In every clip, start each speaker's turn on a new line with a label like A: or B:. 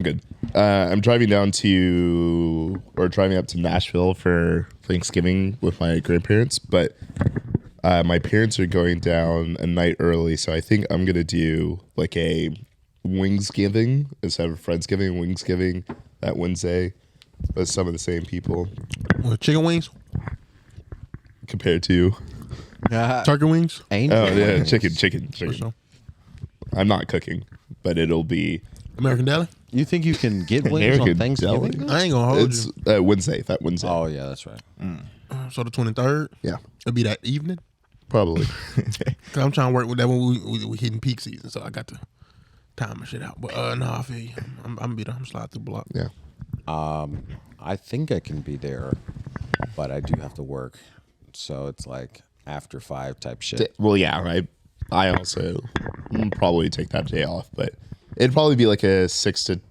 A: Good. I'm driving up to Nashville for Thanksgiving with my grandparents, but my parents are going down a night early, so I think I'm gonna do like a Wingsgiving instead of Friendsgiving. Wingsgiving that Wednesday with some of the same people.
B: What, chicken wings
A: compared to
B: turkey wings.
A: Yeah, chicken.
B: Sure.
A: I'm not cooking, but it'll be
B: American Deli.
C: You think you can get wings
A: American
C: on Thanksgiving?
B: Deli? I ain't gonna hold
A: it's
B: you.
A: Wednesday.
C: Oh yeah, that's right.
B: So the 23rd.
A: Yeah,
B: It'll be that evening.
A: probably.
B: Cause I'm trying to work with that when we hitting peak season, so I got to time my shit out. But no, I feel you. I'm be there. I'm slide through the block.
A: Yeah.
C: I think I can be there, but I do have to work, so it's like after 5 type shit.
A: Well, yeah, right. I also probably take that day off, but it'd probably be like a 7 to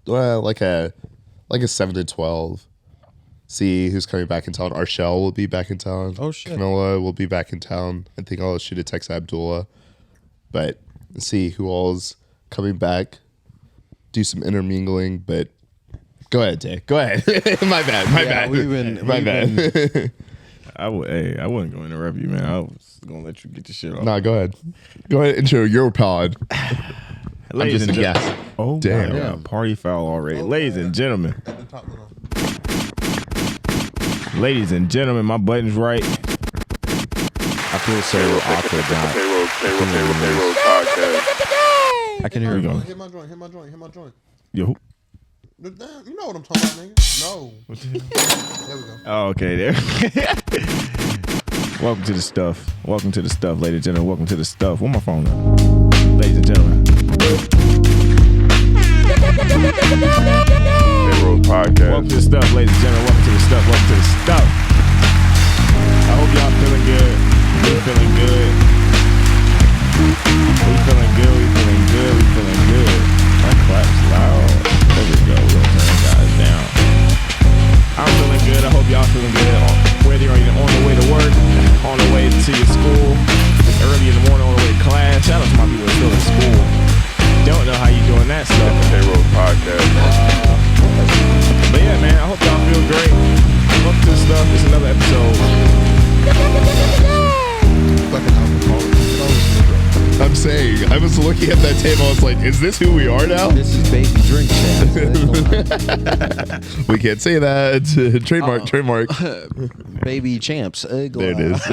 A: 12. See who's coming back in town. Arshel will be back in town.
C: Oh, shit.
A: Camilla will be back in town. I think I'll shoot a text to Abdullah. But see who all's coming back. Do some intermingling, but go ahead, Jay. Go ahead. My bad. My bad.
D: I wasn't going to interrupt you, man. I was going to let you get your shit off.
A: Nah, go ahead. Go ahead, intro your pod.
D: Ladies and
A: yes.
D: gentlemen. Oh,
A: damn.
D: Yeah, party foul already. Ladies and gentlemen. Ladies and gentlemen, my button's right.
C: I feel so awkward now. I can hear
D: Here we
C: you.
D: go.
B: Hit my joint.
D: Yo.
B: You know what I'm talking about, nigga. No. There we go.
D: Oh, okay, there. Welcome to the stuff. Ladies and gentlemen. Welcome to the stuff. Where my phone at? Ladies and gentlemen.
A: Podcast.
D: Welcome to the stuff, ladies and gentlemen. Welcome to the stuff. I hope y'all feeling good. We feeling good. My clap's loud. There we go. We're gonna turn the guys down. I'm feeling good. I hope y'all feeling good. Whether you're on the way to work, on the way to your school, it's early in the morning on the way to class. Shout out to my people that still in school. Don't know how you doing that stuff.
A: Payroll podcast.
D: But yeah, man, I hope y'all feel great. Welcome to the stuff. It's another episode.
A: I'm saying, I was looking at that table. I was like, is this who we are now?
C: This is baby drink champs.
A: We can't say that. Trademark.
C: Baby champs.
A: There it is.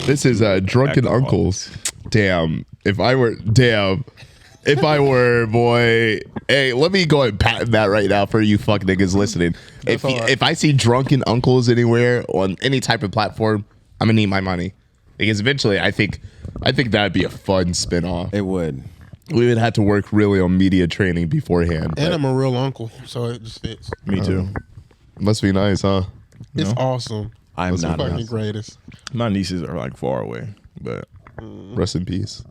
A: This is Drunken Uncles. Damn. If I were, boy. Hey, let me go and patent that right now for you fuck niggas listening. If I see Drunken Uncles anywhere on any type of platform, I'm gonna need my money. Because eventually, I think that'd be a fun spinoff.
C: It would.
A: We would have to work really on media training beforehand.
B: And I'm a real uncle, so it just fits.
D: Me too.
A: Must be nice, huh?
B: It's awesome.
C: I'm
B: It's
C: not.
B: fucking greatest.
D: My nieces are like far away, but
A: Rest in peace.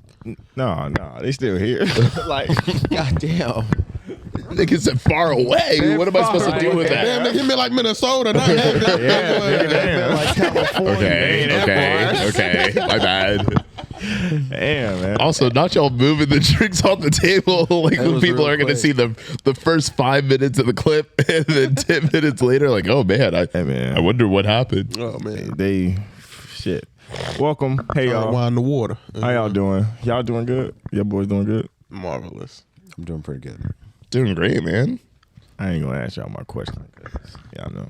D: no, they still here. Like,
C: Goddamn.
A: Niggas said far away. What am I supposed to do with
B: Damn,
A: that?
B: they give me like Minnesota. Not
D: like California.
A: Okay. My bad.
D: Damn, man.
A: Also, not y'all moving the drinks on the table like
C: That was
A: people
C: real
A: are going to
C: quick.
A: see the first 5 minutes of the clip, and then 10 minutes later, like, oh man, I wonder what happened.
B: Oh man,
D: They shit. Welcome. Hey y'all.
B: wine the water.
D: How y'all doing? Y'all doing good? Your boys doing good?
B: Marvelous.
C: I'm doing pretty good.
A: Doing great, man.
D: I ain't gonna ask y'all my question. Y'all know.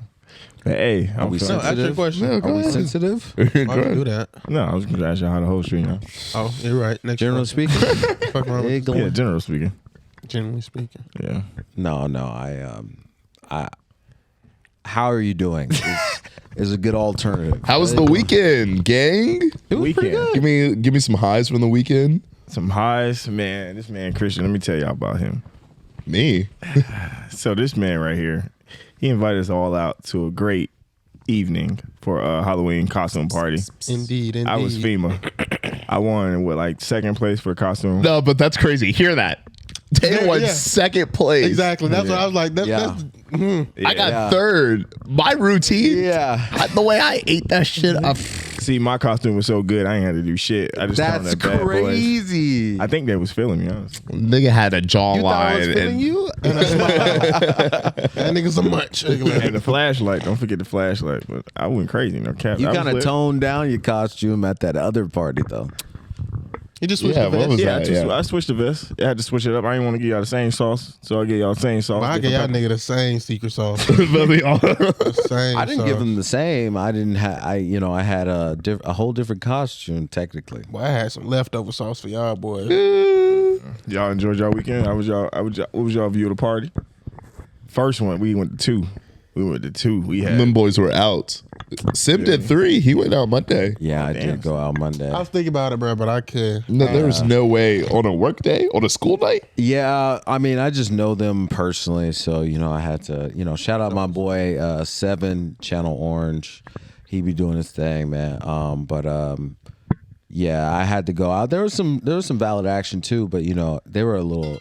D: But hey,
C: Are we
B: No, ask your
C: sensitive?
B: question.
A: No, go
C: Are we
A: ahead.
C: sensitive?
B: Why would you do that?
D: No, I was gonna ask y'all how the whole street now.
B: Oh, you're right. Next
C: Generally
B: question.
C: speaking.
B: Fuck around with
C: Hey,
B: you.
C: going-
D: Yeah, general speaking.
B: Generally speaking.
D: Yeah.
C: No. I. How are you doing? Is a good alternative.
A: How was the weekend, gang?
C: It was pretty
D: Weekend.
C: good.
A: Give me some highs from the weekend.
D: Some highs, man. This man Christian. Let me tell y'all about him.
A: Me.
D: So this man right here, he invited us all out to a great evening for a Halloween costume party.
B: Indeed.
D: I was FEMA. I won second place for costume.
A: No, but that's crazy. Hear that. Tay won
B: Yeah.
A: second place.
B: Exactly. That's what I was like.
C: Yeah.
A: I got
C: Yeah.
A: third. My routine.
C: Yeah.
A: The way I ate that shit up.
D: See, my costume was so good, I ain't had to do shit. I just
C: That's
D: that bad boys.
C: crazy.
D: I think they was feeling me, honestly.
A: Nigga had a
C: You thought I was
A: jawline.
C: feeling
A: And
C: you?
B: And a smile. That nigga's a munch.
D: And the flashlight, don't forget the flashlight. But I went crazy, no cap.
C: You
D: I was
C: kind of
D: lit.
C: toned down your costume at that other party, though.
B: He just switched
A: Yeah,
B: the
A: what
B: vest.
A: was
D: Yeah,
A: that?
D: I switched the vest. I had to switch it up. I didn't want to give y'all the same sauce, so I gave y'all the same sauce.
B: But I gave y'all
D: different
B: nigga the same secret sauce.
A: But we all-
B: The same
C: I didn't
B: sauce.
C: give him the same. I didn't have. I had a whole different costume technically.
B: Boy, I had some leftover sauce for y'all, boys.
D: Y'all enjoyed y'all weekend? What was y'all view of the party? First one, we went to 2. We had
A: them boys were out. Sim did 3. He went out Monday.
C: Yeah, I
D: Damn.
C: did go out Monday.
B: I was thinking about it, bro, but I couldn't.
A: No, there was no way on a work day, on a school night.
C: Yeah, I mean, I just know them personally, so I had to, shout out my boy 7 Channel Orange. He be doing his thing, man. Yeah, I had to go out. There was some valid action too, but they were a little.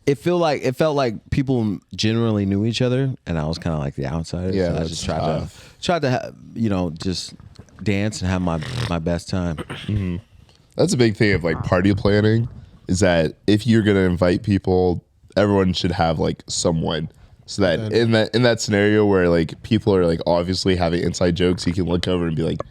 C: It felt like people generally knew each other, and I was kind of like the outsider.
A: Yeah,
C: so I
A: that's
C: just
A: tough.
C: tried to just dance and have my best time.
A: That's a big thing of like party planning. Is that if you're gonna invite people, everyone should have like someone. So that in that scenario where like people are like obviously having inside jokes, you can look over and be like,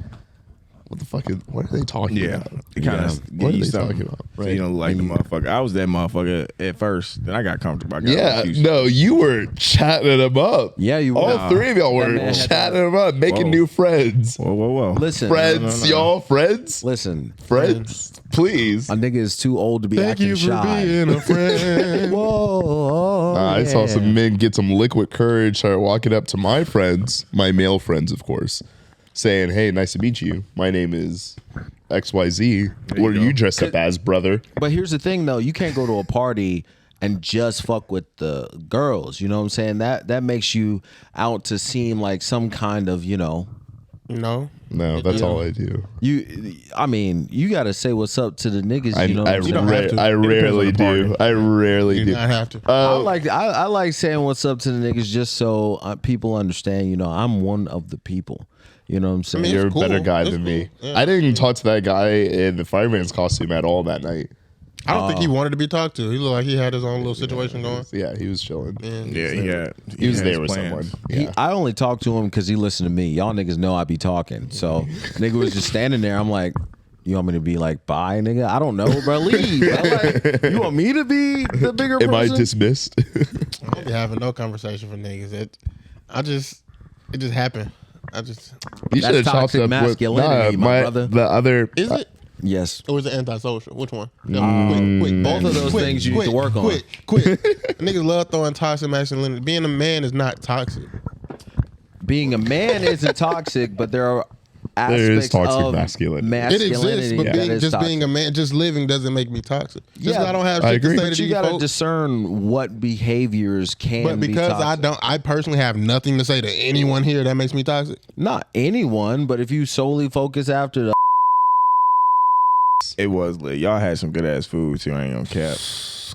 A: "What the fuck? What are they talking about?
D: It kind of
A: What are they talking about?"
D: So you don't look like the motherfucker. I was that motherfucker at first. Then I got comfortable. I got
A: Yeah,
D: confused.
A: no, you were chatting them up.
C: Yeah, you were.
A: All 3 of y'all were
C: man had to-
A: chatting them up, making
D: Whoa.
A: new friends.
D: Whoa.
C: Listen,
A: Friends, y'all, friends,
C: listen.
A: friends. Please.
C: A nigga is too old to be
B: Thank
C: acting
B: you for
C: shy.
B: being a friend.
C: Whoa!
A: I saw some men get some liquid courage, start walking up to my friends, my male friends, of course, saying, "Hey, nice to meet you. My name is XYZ. What are you dressed up as, brother?"
C: But here's the thing, though. You can't go to a party and just fuck with the girls. You know what I'm saying? That makes you out to seem like some kind of,
B: No.
A: No, that's all I do.
C: I mean, you got to say what's up to the niggas.
A: I,
C: You know what I'm saying?
B: don't have to.
A: I rarely
D: It depends on
A: do.
D: the
A: I rarely
B: You
A: do.
B: not have to.
C: I like saying what's up to the niggas just so people understand, I'm one of the people. You know what I'm saying?
B: mean,
A: You're a
B: it's cool.
A: better guy
B: It's
A: than me.
B: cool. Yeah.
A: I didn't talk to that guy in the fireman's costume at all that night.
B: I don't think he wanted to be talked to. He looked like he had his own little situation going.
A: Yeah, he was chilling.
D: Yeah,
A: He was
D: had
A: there
D: his
A: with
D: plans.
A: someone. Yeah.
C: I only talk to him because he listened to me. Y'all niggas know I be talking. So nigga was just standing there. I'm like, you want me to be like, bye, nigga? I don't know, bro. Leave. I'm like, you want me to be the bigger
A: Am I
C: person?
A: dismissed?
B: I don't be having no conversation for niggas. It just happened.
A: You
C: That's
A: should have chopped
C: toxic
A: up with
C: masculinity, my brother.
A: The other
B: Is it?
C: Yes.
B: Or is it antisocial? Which one? Quick.
C: Both of those things you need to work on.
B: Quick. Niggas love throwing toxic masculinity. Being a man is not toxic.
C: Being a man isn't toxic, but there are aspects
A: There is toxic
C: of
A: masculinity.
B: It exists, but
C: that
B: being
C: is
B: just
C: toxic.
B: being a man, just living doesn't make me toxic. Just
C: Yeah,
B: I don't have
A: I
B: shit to
A: agree.
B: say
C: But
B: to
C: you
B: these
C: gotta
B: folks.
C: discern what behaviors can
B: But
C: be
B: because
C: toxic.
B: I personally have nothing to say to anyone here that makes me toxic.
C: Not anyone, but if you solely focus after the
D: It was lit. Y'all had some good ass food too. I ain't gonna cap.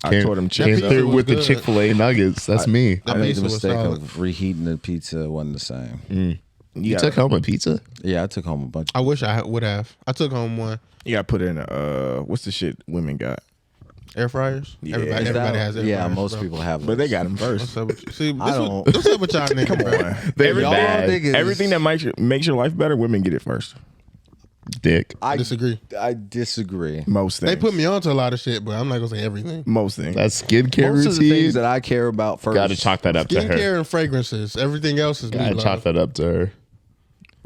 D: I
A: came,
D: tore them
A: came
D: chips
B: pizza
D: up.
A: through
B: was
A: with the
B: good.
A: Chick-fil-A nuggets. That's me.
C: I
B: That
C: made
B: pizza
C: the
B: was
C: mistake
B: solid.
C: of reheating the pizza. It wasn't the same.
A: You took home a pizza?
C: Yeah, I took home a bunch.
B: I wish I would have. I took home one.
D: You gotta put in what's the shit women got?
B: Air fryers.
D: Yeah.
B: Everybody,
C: Is that-
B: everybody has air fryers.
C: yeah, most
B: bro.
C: people have.
D: But they
C: those.
D: got them first.
B: What's up with you? See,
C: I don't-
B: what's up with y'all niggas?
D: Come
B: bro?
D: on.
A: They're
C: Y'all
A: bad.
C: niggas-
D: Everything that makes your life better, women get it first.
A: Dick.
B: I disagree.
C: I disagree.
D: Most things.
B: They put me onto a lot of shit, but I'm not gonna say everything.
D: most things.
A: That skincare
C: Most of the
A: routine.
C: things that I care about first.
A: Gotta chalk that up to her.
B: Skincare and fragrances. Everything else is me.
A: Gotta chalk
B: love.
A: that up to her.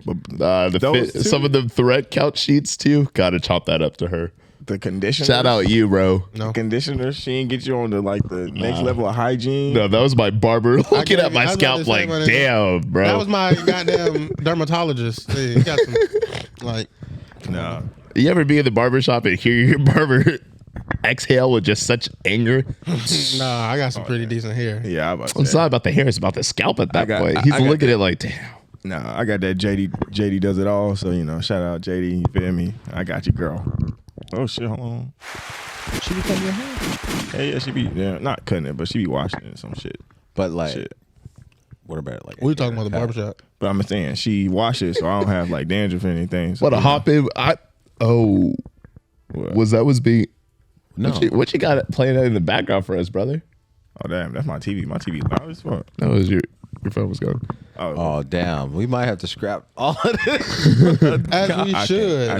A: The
D: Those two-
A: some of the threat couch sheets too. Gotta chop that up to her.
D: The conditioner.
A: Shout out you, bro.
B: No.
D: Conditioner. She ain't get you on the the next level of hygiene.
A: No, that was my barber looking
B: gave
A: at
B: you-
A: my
B: I was
A: scalp
B: about to say,
A: like,
B: my nigga,
A: damn, bro.
B: That was my goddamn dermatologist. Hey, he got some like.
D: Nah.
A: You ever be in the barber shop and hear your barber exhale with just such anger?
B: Nah, I got some pretty decent hair.
D: Yeah, I about to
A: It's
D: say.
A: not about the hair; it's about the scalp at that
D: got-
A: point.
D: I
A: He's
D: got
A: looking
D: that.
A: at it like, damn.
D: Nah, I got that JD. JD does it all. So shout out JD. You feel me? I got you, girl. Oh shit, hold on. She be cutting your hair? Yeah, she be not cutting it, but she be washing it and some shit.
C: But like,
D: Shit.
C: What about like?
B: We talking about the barbershop.
D: But I'm saying she washes, so I don't have like dandruff or anything. So
A: What a hop in. Was being.
C: No.
A: What you got playing in the background for us, brother?
D: Oh damn, that's my TV. My TV loud as fuck.
A: That was your phone was going.
C: Oh damn, we might have to scrap all of this.
B: As we should.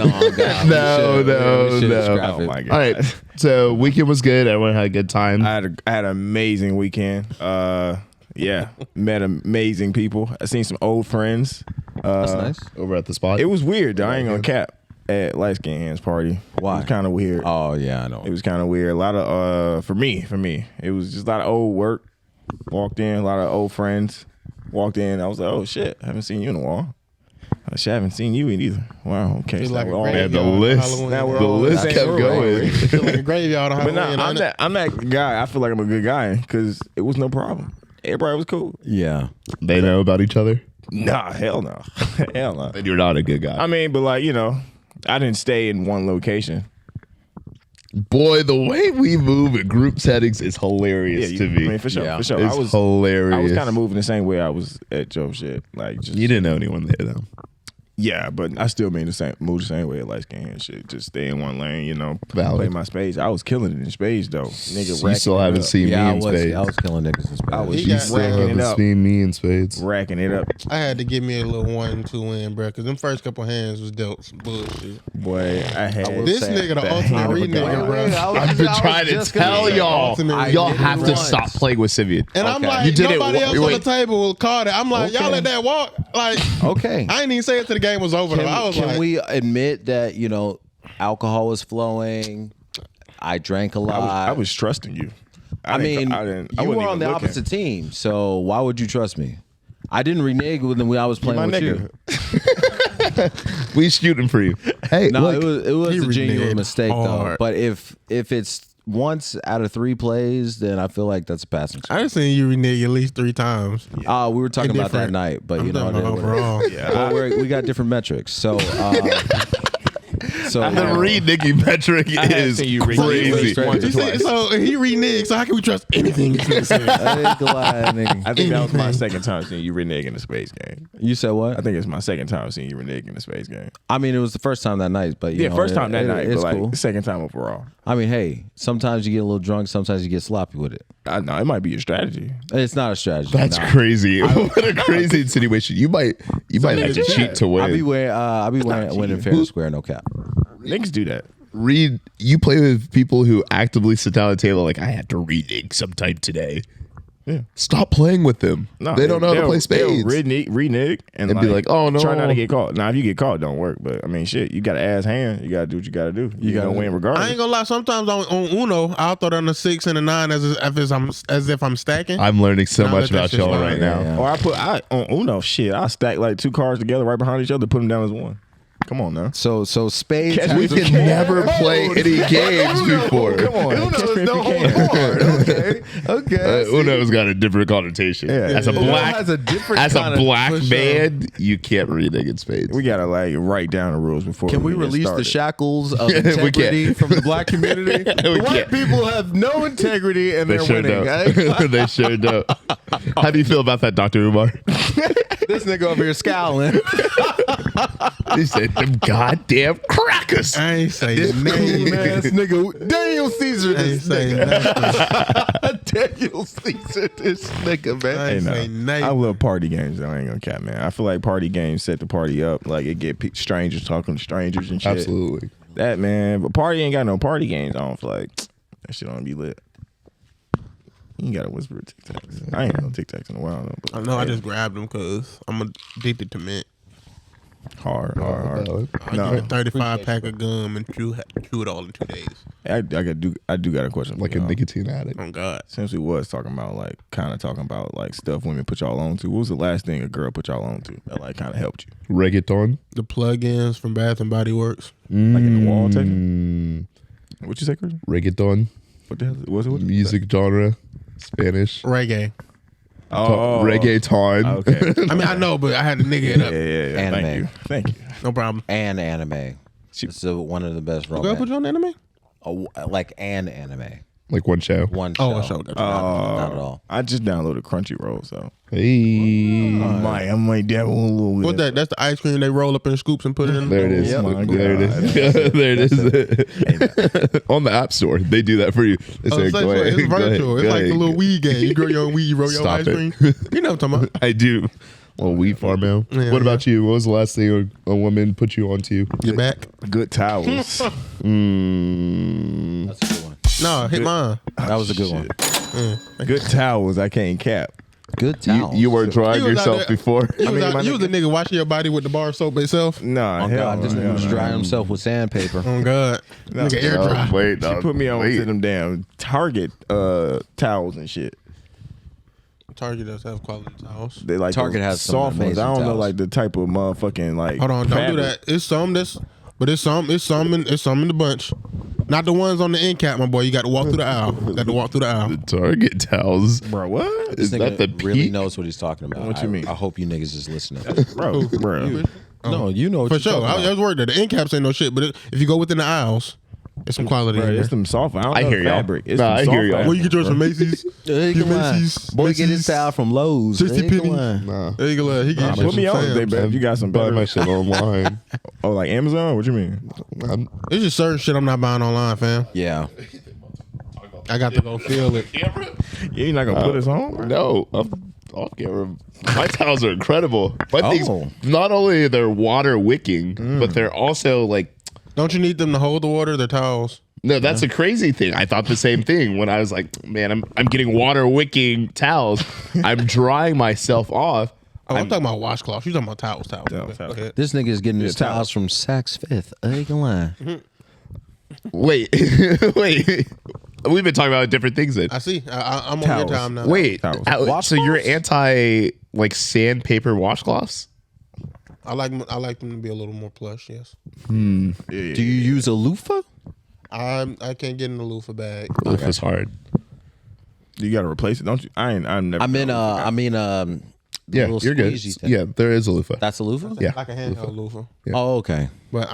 A: No.
D: Oh my god.
A: All right. So weekend was good. Everyone had a good time.
D: I had an amazing weekend. Yeah, met amazing people. I seen some old friends.
C: That's nice.
A: Over at the spot.
D: It was weird though. I ain't gonna cap at Light Skin Hands party.
C: Why?
D: It was kind of weird.
C: Oh yeah, I know.
D: It was kind of weird. A lot of for me, it was just a lot of old work. Walked in, a lot of old friends. Walked in, I was like, oh shit, I haven't seen you in a while. I haven't seen you in either. Wow, okay.
B: Feel
D: So
B: like
D: we're
B: a
D: all-
B: graveyard
A: the
B: on
A: list.
B: Halloween.
D: Now we're
A: The
D: all in
A: list
D: same
A: kept
D: room,
A: going.
D: right?
B: Feel like a graveyard on
D: But
B: Halloween.
D: nah, I'm that guy. I feel like I'm a good guy because it was no problem. Everybody was cool.
C: Yeah.
A: They know about each other.
D: Nah, hell no. Hell no.
A: And you're not a good guy.
D: I mean, but like, I didn't stay in one location.
A: Boy, the way we move in group settings is hilarious to me.
D: I mean, for sure,
C: Yeah.
D: for sure.
A: It's hilarious.
D: I was kind of moving the same way I was at Joe shit. Like, just
A: You didn't know anyone there though.
D: yeah, but I still move the same way at Light Skin and shit. Just stay in one lane,
A: Valid.
D: play my spades. I was killing it in spades though. Nigga,
A: You still haven't seen
C: Yeah,
A: me
C: I
A: in spades.
C: was killing niggas in spades.
D: I was
B: He
A: You
B: got
A: still
B: racking
A: haven't
D: it up.
A: seen me in spades.
D: racking it up.
B: I had to give me a little 1-2 in, bro, because them first couple hands was dealt some bullshit.
D: Boy, I had
B: This nigga the ultimate
D: hand of a
B: re nigga,
D: god.
B: bro.
A: I've been trying to tell y'all.
B: ultimate
A: Y'all
B: reason.
A: have to stop playing with Sivian.
B: And I'm
C: Okay.
B: like,
A: You did it.
B: nobody else on
A: Wait.
B: the table called it. I'm like, y'all
C: Okay.
B: let that walk. Like,
C: Okay.
B: I ain't even say it till the game was over. Though. I was
C: Can
B: like,
C: we admit that alcohol was flowing? I drank a lot.
D: I was trusting you.
C: I mean,
D: I
C: you
D: wasn't
C: were on
D: even
C: the
D: looking.
C: opposite team, so why would you trust me? I didn't renege with them when I was playing
D: My
C: with
D: nigga.
C: you.
A: We shooting for you. Hey,
C: No,
A: look,
C: it was
B: he
C: a genuine
B: reneged
C: mistake though.
B: hard.
C: But if it's once out of 3 plays, then I feel like that's a passing.
B: I done seen you renege at least 3 times.
C: We were talking about that
B: Different.
C: night, but
B: I'm talking about overall.
C: well, we got different metrics. So
A: the read Nicky metric is
D: seen you read
A: crazy.
D: Nicky once or
B: You see,
D: twice.
B: so he reneged. So how can we trust anything this nigga says?
D: I think that was my
B: Anything.
D: second time seeing you renege in the space game.
C: You said what?
D: I think it's my second time seeing you renege in the space game.
C: I mean, it was the first time that night, but
D: First time that night,
C: it's
D: but like
C: cool.
D: second time overall.
C: I mean, hey, sometimes you get a little drunk, sometimes you get sloppy with it.
D: I know it might be your strategy.
C: It's not a strategy.
A: That's
C: Nah.
A: crazy. What a crazy insinuation. You might have to cheat to
C: I be
A: win.
C: winning fair and square, no cap.
D: Niggas do that.
A: Read. You play with people who actively sit down at the table like I had to renege sometime today.
D: Yeah.
A: Stop playing with them.
D: No,
A: they don't know how to play
D: they'll
A: spades.
D: renege and
A: be like, oh, no.
D: try not to get caught. Now, if you get caught, it don't work. But I mean, shit, you got an ass hand. You got to do what you got to do. You got to win regardless.
B: I ain't gonna lie. Sometimes on Uno, I'll throw down a 6 and a 9 as if I'm stacking.
A: I'm learning so
B: Now
A: much
B: that
A: about
B: shit's
A: y'all
B: fine.
A: right now.
C: Yeah.
D: Or on Uno, shit, I stack like 2 cards together right behind each other, put them down as one. Come on now.
C: So spades.
D: Catch
C: has
A: We
D: me
C: a-
D: if
A: can never play any games before.
D: Come on.
C: Uno's
D: Catch me if
C: no
D: you
C: hold
D: can.
C: hard. Okay.
A: Uno's got a different connotation.
D: Yeah.
A: As a
C: Uno
A: black,
C: has a different
A: as a
C: kinda-
A: black
B: for sure.
A: man, you can't renege in spades.
D: We got to like write down the rules before
C: Can we
D: get
C: release
D: started.
C: the shackles of
A: We can't.
C: integrity from the black community? The white
A: can't.
C: people have no integrity and
A: They
C: they're
A: sure
C: winning.
A: don't. They sure don't. How do you feel about that, Dr. Umar?
C: This nigga over here scowling.
A: He said, them goddamn crackers.
B: I ain't say
C: Cool
B: nothing.
C: ass nigga. Daniel Caesar
B: I ain't
C: this
B: say
C: nigga.
B: nothing.
C: Daniel Caesar this nigga, man.
B: I ain't say
D: I
B: nothing.
D: love party games. Though. I ain't gonna cap, man. I feel like party games set the party up. Like it get strangers talking to strangers and shit.
A: Absolutely.
D: That man, but party ain't got no party games. I don't feel like that shit don't be lit. You ain't gotta whisper Tic Tacs. I ain't had no Tic Tacs in a while though. But
B: I know. I just grabbed them because I'm addicted to mint.
D: hard.
B: I
D: No.
B: get a 35 pack of gum and chew it all in 2 days.
D: I do got a question. for
A: Like a
D: y'all.
A: nicotine addict.
B: Oh God.
D: Since we was talking about like stuff women put y'all on to, what was the last thing a girl put y'all on to that like kind of helped you?
A: Reggaeton.
B: The plugins from Bath and Body Works.
D: Like in the wall taking? What you say, Chris?
A: Reggaeton.
D: What the hell was it?
A: Music genre. Spanish.
B: Reggae.
D: Oh,
A: Reggaeton.
D: Okay.
B: I mean, I know, but I had to nigga it up.
D: Yeah.
C: Anime.
D: Thank you.
B: No problem.
C: And anime. It's one of the best
B: Girl,
C: romance.
B: put you on anime?
C: Like an anime.
A: Like one show.
C: One show.
B: Oh, a show. Gotcha.
C: Not at all.
D: I just downloaded Crunchyroll, so
A: Hey.
D: I might dabble a little bit.
B: What's that? That's the ice cream they roll up in scoops and put it in.
A: There it is.
D: Oh my
A: There it
D: God.
A: is. There it is. On the App Store, they do that for you. They say,
B: It's
A: go ahead,
B: it's
A: go ahead,
B: virtual. It's
A: go
B: like the
A: ahead.
B: little weed game. You grow your own weed, you roll your own
A: Stop
B: ice
A: it.
B: cream. You know what I'm talking about.
A: I do. Little weed farm now.
B: Yeah,
A: What about you? What was the last thing a woman put you onto?
B: Get back.
D: Good towels.
C: That's a good one.
B: No, hit mine.
C: That was a good one.
D: Good towels. I can't cap.
C: Good towel.
A: You were drying
B: You was out
A: yourself
B: there-
A: before.
B: You was,
D: my
B: you was the nigga washing your body with the bar soap itself.
D: Nah,
C: Oh
D: hell
C: God, this
D: no,
C: nigga was
D: no.
C: drying himself with sandpaper.
B: Oh God, nigga air dry.
A: No, wait,
D: She
A: no,
D: put me on
A: wait.
D: to them damn Target towels and shit.
B: Target does have quality towels.
D: They like
C: Target
D: those
C: has some
D: soft ones. I
C: amazing
D: don't know
C: towels.
D: like the type of motherfucking like.
B: Hold on, don't do
D: fabric.
B: that. It's some in the bunch. Not the ones on the end cap, my boy. You got to walk through the aisle. Got to walk through the aisle.
A: The Target towels.
D: Bro, what?
A: Is
C: This
A: that the
C: nigga really
A: peak?
C: knows what he's talking about.
D: What you mean?
C: I hope you niggas is listening.
D: Bro.
C: No, you know what
B: For
C: you're
B: sure.
C: talking
B: I was worried that the end caps ain't no shit, but if you go within the aisles, it's some quality
D: Bro,
B: in there.
D: it's them soft. I don't
A: I
D: know
A: hear y'all.
D: fabric. It's
A: Nah,
D: them
A: I
D: soft
A: hear y'all.
D: fabric,
B: Where you get yours from Macy's?
C: Hey,
B: Get
C: come on.
B: Macy's.
C: Boy, get his
B: Macy's.
C: towel from Lowe's.
B: 60
C: Hey,
B: penny.
C: come on.
A: Nah.
B: There you go. He
D: Nah,
B: get
D: put me on today, babe. If you got some
A: Buy
D: better.
A: my shit online.
D: Oh, like Amazon? What you mean?
B: It's just certain shit I'm not buying online, fam.
C: Yeah.
B: I got to go feel it.
D: You're not gonna put us on? Bro?
A: No, off camera. My towels are incredible. My
C: Oh.
A: things, not only they're water wicking, but they're also like.
B: Don't you need them to hold the water? They're towels.
A: No, that's a crazy thing. I thought the same thing when I was like, man, I'm getting water wicking towels. I'm drying myself off.
B: Oh, I'm talking about washcloths. You talking about towels?
D: Towels.
B: Go ahead.
C: This nigga is getting his
D: towel.
C: towels from Saks Fifth. I ain't gonna lie.
A: Wait, wait. We've been talking about different things then.
B: I see. I'm on
D: Towels.
B: your time now.
A: Wait,
D: Towels.
A: so you're anti like sandpaper washcloths?
B: I like them to be a little more plush. Yes.
C: Do you use a loofah?
B: I can't get in the loofah bag.
A: Oof, it's hard.
D: You gotta replace it, don't you? I'm never.
A: Yeah,
C: little
A: you're good.
C: squeezy thing.
A: Yeah, there is a loofah.
C: That's a loofah?
A: Yeah.
B: Like a handheld loofah.
A: Yeah.
C: Oh, okay.
B: But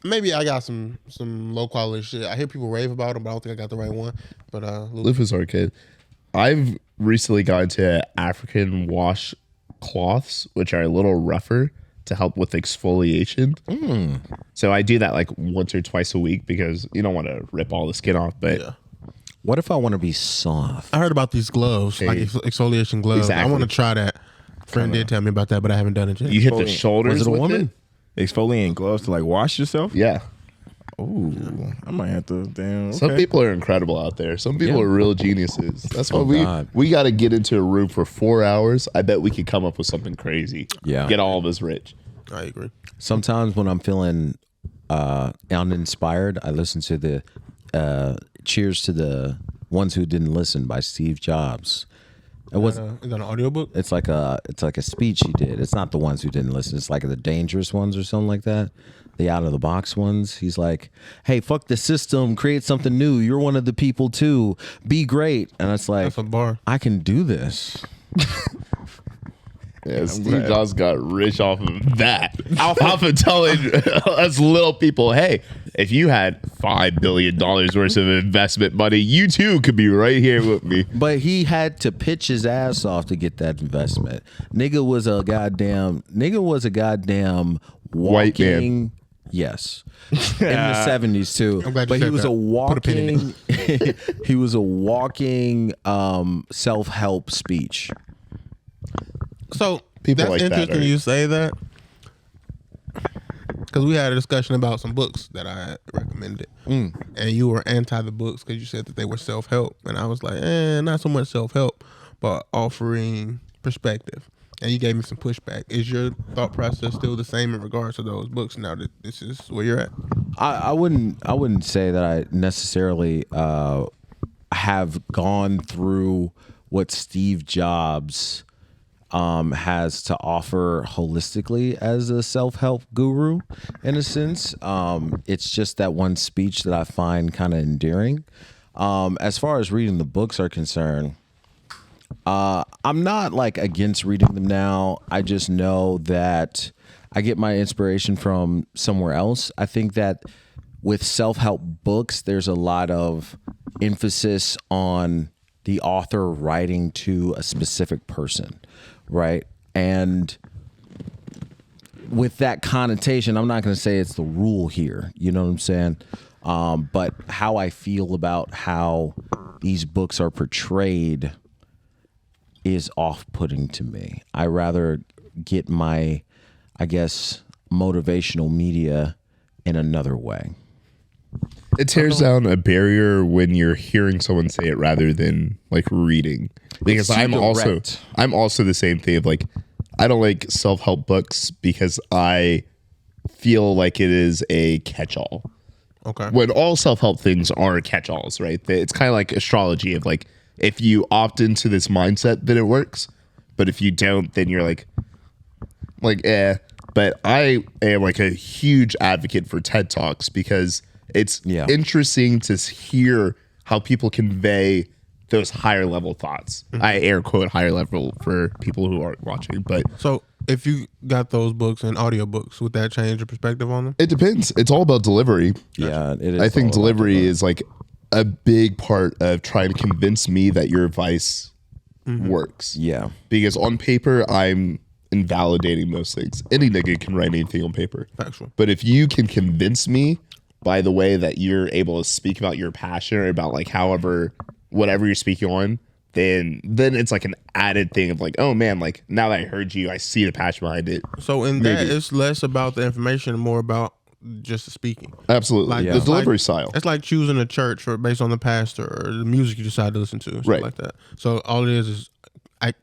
B: maybe I got some low quality shit. I hear people rave about them, but I don't think I got the right one. But
A: Loofahs are good. I've recently got into African wash cloths, which are a little rougher to help with exfoliation. So I do that like once or twice a week because you don't want to rip all the skin off. But
B: yeah.
C: What if I want to be soft?
B: I heard about these gloves, like exfoliation gloves.
A: Exactly.
B: I want to try that. Friend did tell me about that, but I haven't done it yet.
A: you hit the
D: Exfoliate.
A: shoulders.
C: Was it a
A: with
C: woman?
D: exfoliating gloves to like wash yourself.
A: Yeah.
D: Ooh, I might have to. Damn. Okay.
A: Some people are incredible out there. Some people
C: Yeah.
A: are real geniuses. That's why
C: God.
A: we got to get into a room for 4 hours. I bet we could come up with something crazy.
C: Yeah.
A: Get all of us rich.
B: I agree.
C: Sometimes when I'm feeling uninspired, I listen to the Cheers to the Ones Who Didn't Listen by Steve Jobs. It was
B: Is that an audiobook?
C: it's like a speech he did. It's not the Ones Who Didn't Listen. It's like the dangerous ones or something like that. The out of the box ones. He's like, "Hey, fuck the system. Create something new. You're one of the people too. Be great." And it's like,
B: That's a bar.
C: I can do this.
A: Yeah, Steve Jobs got rich off of that. Off of telling us little people, hey, if you had $5 billion worth of investment money, you too could be right here with me.
C: But he had to pitch his ass off to get that investment. Nigga was a goddamn
A: White man.
C: walking. Yes, in the 70s too.
B: I'm glad you
C: But he
B: said
C: was
B: that.
C: a
B: Put a pin in
C: walking. He was a walking self-help speech.
B: So
A: People
B: that's
A: like that
B: interesting
A: are-
B: you say that, because we had a discussion about some books that I had recommended, and you were anti the books because you said that they were self help, and I was like, not so much self help, but offering perspective. And you gave me some pushback. Is your thought process still the same in regards to those books now that this is where you're at?
C: I wouldn't say that I necessarily have gone through what Steve Jobs has to offer holistically as a self-help guru in a sense. It's just that one speech that I find kind of endearing. As far as reading the books are concerned, I'm not like against reading them now. I just know that I get my inspiration from somewhere else. I think that with self-help books, there's a lot of emphasis on the author writing to a specific person, right? And with that connotation, I'm not going to say it's the rule here. You know what I'm saying? But how I feel about how these books are portrayed is off-putting to me. I rather get my, I guess, motivational media in another way.
A: It tears down a barrier when you're hearing someone say it rather than like reading. Because
C: It's too
A: I'm also the same thing of like, I don't like self-help books because I feel like it is a catch-all.
B: Okay.
A: When all self-help things are catch-alls, right? It's kind of like astrology of like, if you opt into this mindset, then it works. But if you don't, then you're like eh. But I am like a huge advocate for TED Talks because it's interesting to hear how people convey those higher level thoughts. I air quote higher level for people who aren't watching, but
B: So if you got those books and audiobooks, would that change your perspective on them?
A: it depends. It's all about delivery.
C: Yeah, it is.
A: I think
C: all about
A: delivery is like a big part of trying to convince me that your advice works.
C: Yeah.
A: Because on paper, I'm invalidating most things. Any nigga can write anything on paper.
B: Factual.
A: But if you can convince me by the way that you're able to speak about your passion or about like whatever you're speaking on, then it's like an added thing of like, oh man, like now that I heard you, I see the passion behind it.
B: So in that, it's less about the information and more about just the speaking.
A: Absolutely.
B: Like,
A: The
B: it's
A: delivery
B: like-
A: style.
B: It's like choosing a church based on the pastor or the music you decide to listen to, stuff
A: Right.
B: like that. So all it is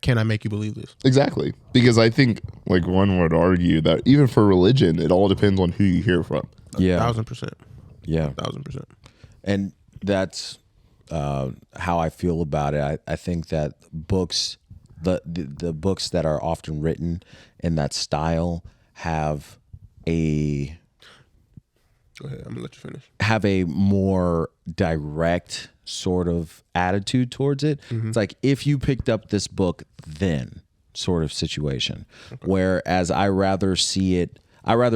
B: can I make you believe this?
A: Exactly. Because I think like one would argue that even for religion, it all depends on who you hear from.
C: Yeah.
B: 1,000%.
C: Yeah.
B: 1,000%.
C: And that's how I feel about it. I think that books, the books that are often written in that style have a
B: Go ahead. I'm gonna let you finish.
C: have a more direct sort of attitude towards it. It's like if you picked up this book then sort of situation. Whereas I rather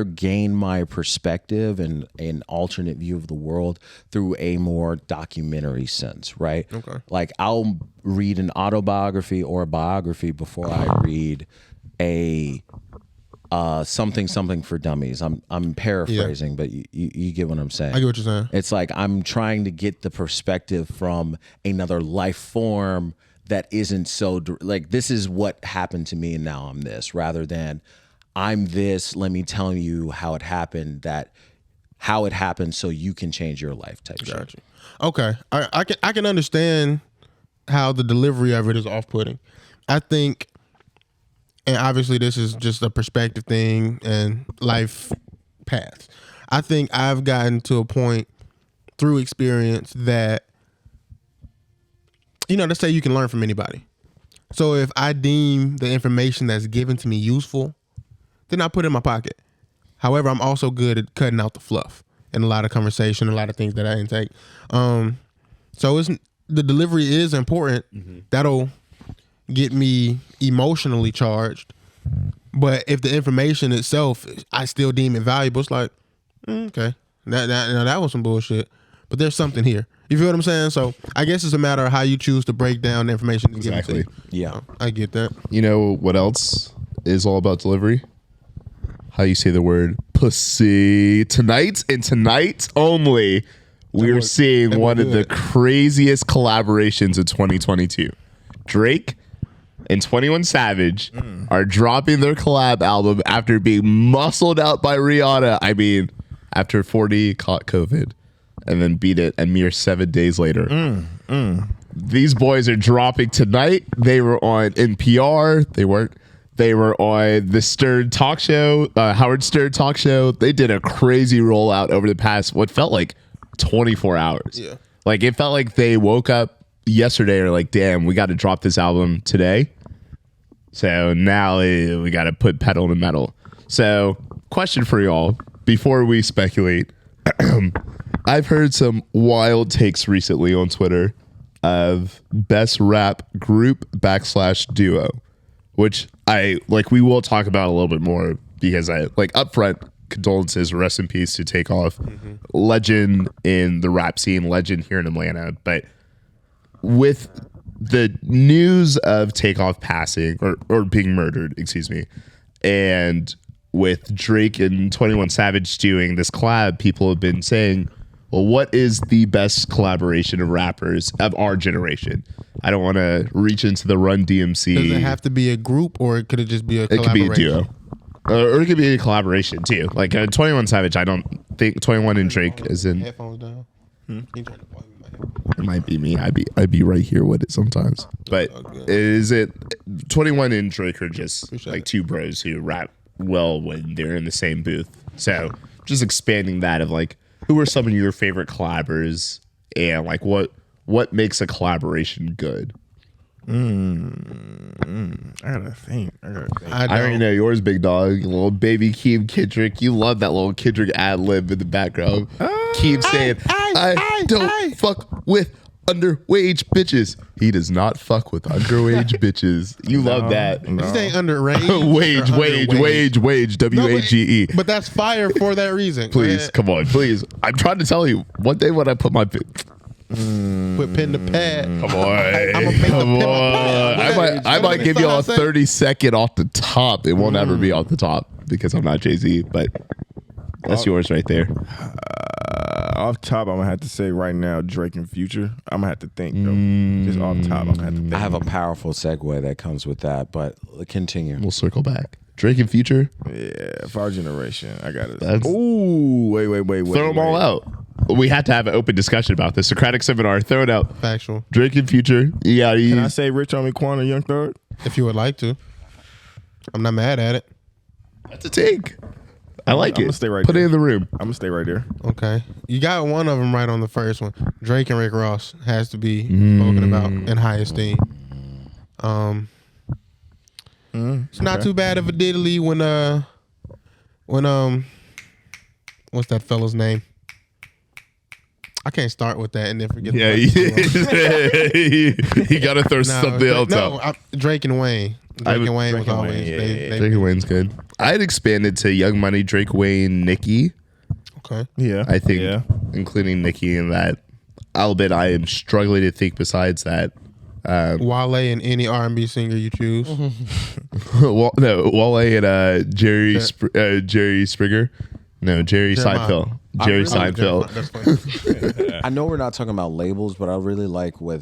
C: gain my perspective and an alternate view of the world through a more documentary sense, right?
B: Okay.
C: Like I'll read an autobiography or a biography before I read a something for dummies. I'm paraphrasing, but you get what I'm saying.
B: I get what you're saying.
C: It's like I'm trying to get the perspective from another life form that isn't so like this is what happened to me and now I'm this, rather than I'm this, let me tell you how it happened so you can change your life type shit.
B: Gotcha. Okay. I can understand how the delivery of it is off-putting. I think, and obviously this is just a perspective thing and life paths. I think I've gotten to a point through experience that, let's say you can learn from anybody. So if I deem the information that's given to me useful, then I put it in my pocket. However, I'm also good at cutting out the fluff and a lot of conversation, a lot of things that I intake. So the delivery is important. That'll get me emotionally charged. But if the information itself, I still deem it valuable, it's like, okay, that was some bullshit. But there's something here. You feel what I'm saying? So I guess it's a matter of how you choose to break down the information and
A: Exactly.
B: give it to you.
C: Yeah.
B: I get that.
A: You know what else is all about delivery? How you say the word pussy. Tonight and tonight only, we are seeing one of the craziest collaborations of 2022. Drake and 21 Savage are dropping their collab album after being muscled out by Rihanna. I mean, after 40 caught COVID and then beat it a mere 7 days later. These boys are dropping tonight. They were on NPR. They weren't. They were on the Stern talk show, Howard Stern talk show. They did a crazy rollout over the past, what felt like 24 hours.
B: Yeah.
A: Like it felt like they woke up yesterday or like, damn, we got to drop this album today. So now we got to put pedal to metal. So question for y'all before we speculate. I've heard some wild takes recently on Twitter of best rap group / duo, which I like. We will talk about a little bit more because I like upfront. condolences, rest in peace to Takeoff, legend in the rap scene, legend here in Atlanta. But with the news of Takeoff passing or being murdered, excuse me, and with Drake and 21 Savage doing this collab, people have been saying, well, what is the best collaboration of rappers of our generation? I don't want to reach into the Run DMC.
B: Does it have to be a group, or could it just be a
A: It could
B: collaboration?
A: be a duo. Or it could be a collaboration too. Like 21 Savage, I don't think 21 and Drake is in.
B: Headphones down. Can you turn the volume of my headphones?
A: It might be me. I'd be right here with it sometimes. But is it 21 and Drake are just
B: Appreciate
A: like
B: it.
A: two bros who rap well when they're in the same booth. So just expanding that of like, who are some of your favorite collabers and like what makes a collaboration good?
D: I gotta think.
A: I already know yours, big dog. Little baby Keem Kendrick. You love that little Kendrick ad lib in the background. Keem saying, I don't fuck with underage bitches. He does not fuck with underage bitches. You love that.
B: You saying underage?
A: Wage, W-A-G-E.
B: But that's fire for that reason. Go
A: Please,
B: ahead.
A: come on, please. I'm trying to tell you. One day when I put my...
B: Put pen to pad.
A: Come on.
B: I'ma make the
A: Come
B: pen
A: on. I might give y'all a 30-second off the top. It won't ever be off the top because I'm not Jay-Z, but that's yours right there.
D: Off top, I'm gonna have to say right now, Drake and Future. I'm gonna have to think though. Just off top, I'm gonna have to think.
C: I have a powerful segue that comes with that, but continue.
A: We'll circle back. Drake and Future,
D: Yeah, for our generation, I got it.
A: That's-
D: Ooh, wait.
A: throw them all out. We have to have an open discussion about this. Socratic seminar, throw it out.
B: Factual.
A: Drake and Future. Yeah,
D: Can I say Rich Homie Quan and Young Thug?
B: If you would like to. I'm not mad at it.
A: that's a take. I like
D: I'm
A: it.
D: gonna stay right
A: Put
D: there.
A: it in the room.
D: I'm gonna stay right there.
B: Okay. You got one of them right on the first one. Drake and Rick Ross has to be spoken about in high esteem. It's not too bad of a diddly when what's that fella's name? I can't start with that and then forget.
A: Yeah, you got to throw something else out.
B: Drake and Wayne. Drake and Wayne was
D: Drake and
B: always.
D: Wayne, yeah,
B: they-
A: Drake and Wayne's good. I'd expanded to Young Money, Drake, Wayne, Nicki.
B: Okay.
D: Yeah,
A: I think,
D: Yeah.
A: including Nicki in that. I'll admit I am struggling to think besides that.
B: Wale and any R&B singer you choose.
A: Wale and Jerry Springer. No, Jerry
B: Jeremiah.
A: Seinfeld. Jerry
C: really-
A: Seinfeld.
B: That's funny.
C: I know we're not talking about labels, but I really like what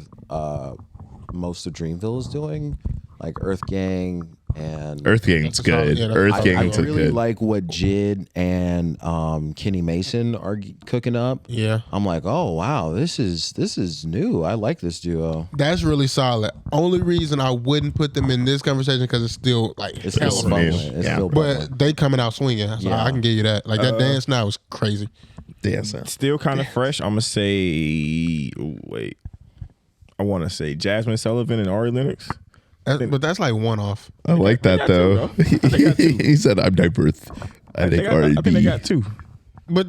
C: most of Dreamville is doing, like Earth Gang and
A: Earth Gang's
B: That's a solid-
A: good.
B: yeah, that's
A: Earth
B: a solid-
A: Gang's
C: I really
A: good.
C: like what Jid and Kenny Mason are cooking up.
B: Yeah.
C: I'm like, oh wow, this is new. I like this duo.
B: That's really solid. Only reason I wouldn't put them in this conversation because it's still like
C: It's
B: hella
C: still
A: new.
C: bubbling. It's
A: Yeah.
C: still bubbling.
B: but they coming out swinging. So
C: Yeah.
B: I can give you that. Like that dance now is crazy.
D: Still kind of fresh. I'm gonna say. Wait, I want to say Jasmine Sullivan and Ari Lennox.
B: But that's like one off.
A: I like that
D: got
A: though.
D: two, though. They got two.
A: He said, "I'm diverse." I think
D: I think they
A: R&B.
D: got two.
B: But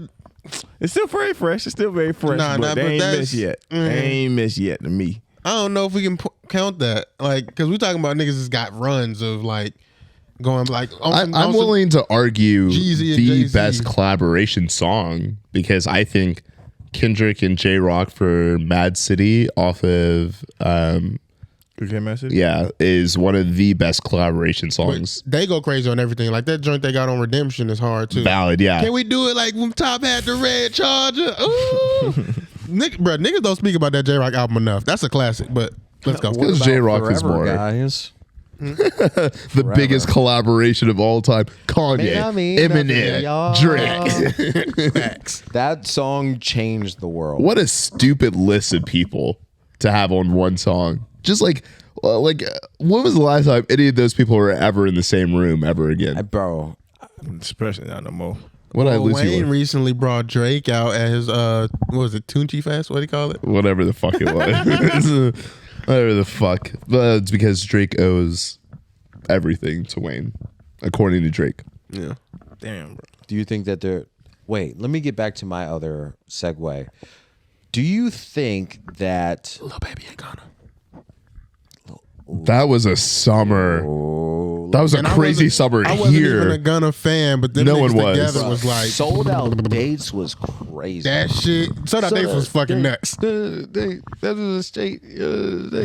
D: It's still very fresh. It's still very fresh.
B: Nah,
D: but
B: nah,
D: they
B: but
D: ain't
B: that's-
D: missed yet. They ain't missed yet to me.
B: I don't know if we can count that. Like, because we talking about niggas that's got runs of like going like.
A: I'm willing to argue
B: Jeezy and
A: the
B: Jay-Z.
A: best collaboration song because I think Kendrick and J Rock for Mad City off of
D: Okay, message.
A: yeah is one of the best collaboration songs.
B: They go crazy on everything. Like that joint they got on Redemption is hard too.
A: Valid, yeah.
B: Can we do it like when Top had the red Charger? Ooh. Niggas don't speak about that J Rock album enough. That's a classic, but let's go.
A: Because J Rock is
C: Forever,
A: more
C: guys.
A: the biggest collaboration of all time. Kanye, Eminem, Drake.
C: That song changed the world.
A: What a stupid list of people to have on one song. Just when was the last time any of those people were ever in the same room ever again?
C: Bro,
D: Especially not no more.
A: What I lose you
B: Wayne
A: with?
B: recently brought Drake out at his what was it, Tunchi Fest? What do you call it?
A: Whatever the fuck it was. Whatever the fuck. But it's because Drake owes everything to Wayne, according to Drake.
B: Yeah.
D: Damn, bro.
C: do you think that they're... Wait, let me get back to my other segue. Do you think that...
B: Little baby ain't gonna.
A: That was a summer.
C: Oh,
A: That was a
B: And
A: crazy summer
B: I wasn't even a
A: here.
B: Gunna fan, but them
A: No
B: niggas
A: one was.
B: together was like
C: Sold Out Dates was crazy.
B: that shit. So that dates was fucking nuts.
C: That was a state.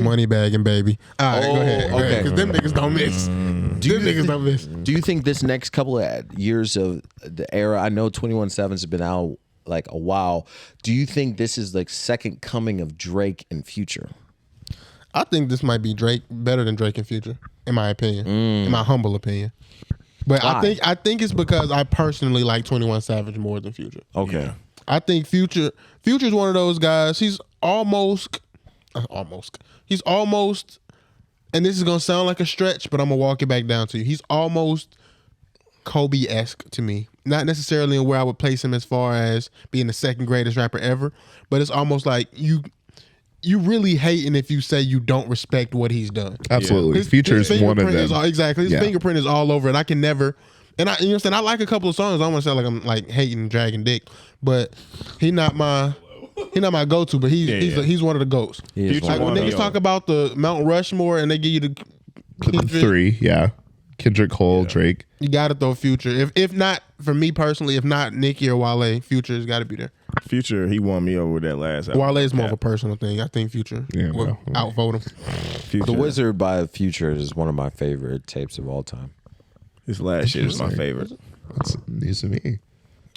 B: Money bagging, baby. All right, go ahead.
C: okay.
B: Because them niggas don't miss. Them niggas don't miss.
C: Do you think this next couple of years of the era? I know 21 Savage has been out like a while. Do you think this is like second coming of Drake and Future?
B: I think this might be Drake better than Drake and Future, in my opinion, in my humble opinion. But
C: Why?
B: I think it's because I personally like 21 Savage more than Future.
C: Okay.
B: I think Future's one of those guys. He's almost, and this is gonna sound like a stretch, but I'm gonna walk it back down to you. He's almost Kobe-esque to me. Not necessarily in where I would place him as far as being the second greatest rapper ever, but it's almost like you really hating if you say you don't respect what he's done.
A: Absolutely. Future is one of
B: fingerprint
A: them.
B: exactly. His
A: Yeah.
B: fingerprint is all over it. I can never, and I, you know what I'm saying? I like a couple of songs. I don't want to sound like I'm like hating and dragging dick, but he not my go-to, but he's one of the goats.
C: He is
D: Future
B: Like when
D: one of
B: niggas
D: them.
B: talk about the Mount Rushmore and they give you the Kendrick,
A: 3, yeah. Kendrick, Cole, Drake.
B: you gotta throw Future. If not, for me personally, if not Nicki or Wale, Future's gotta be there.
D: Future, he won me over with that last album.
B: Wale is more of a personal thing. I think Future
A: Yeah,
B: will
A: well,
B: outvote him.
D: Future.
C: The Wizard by Future is one of my favorite tapes of all time.
D: His last shit is my favorite.
A: That's news to me.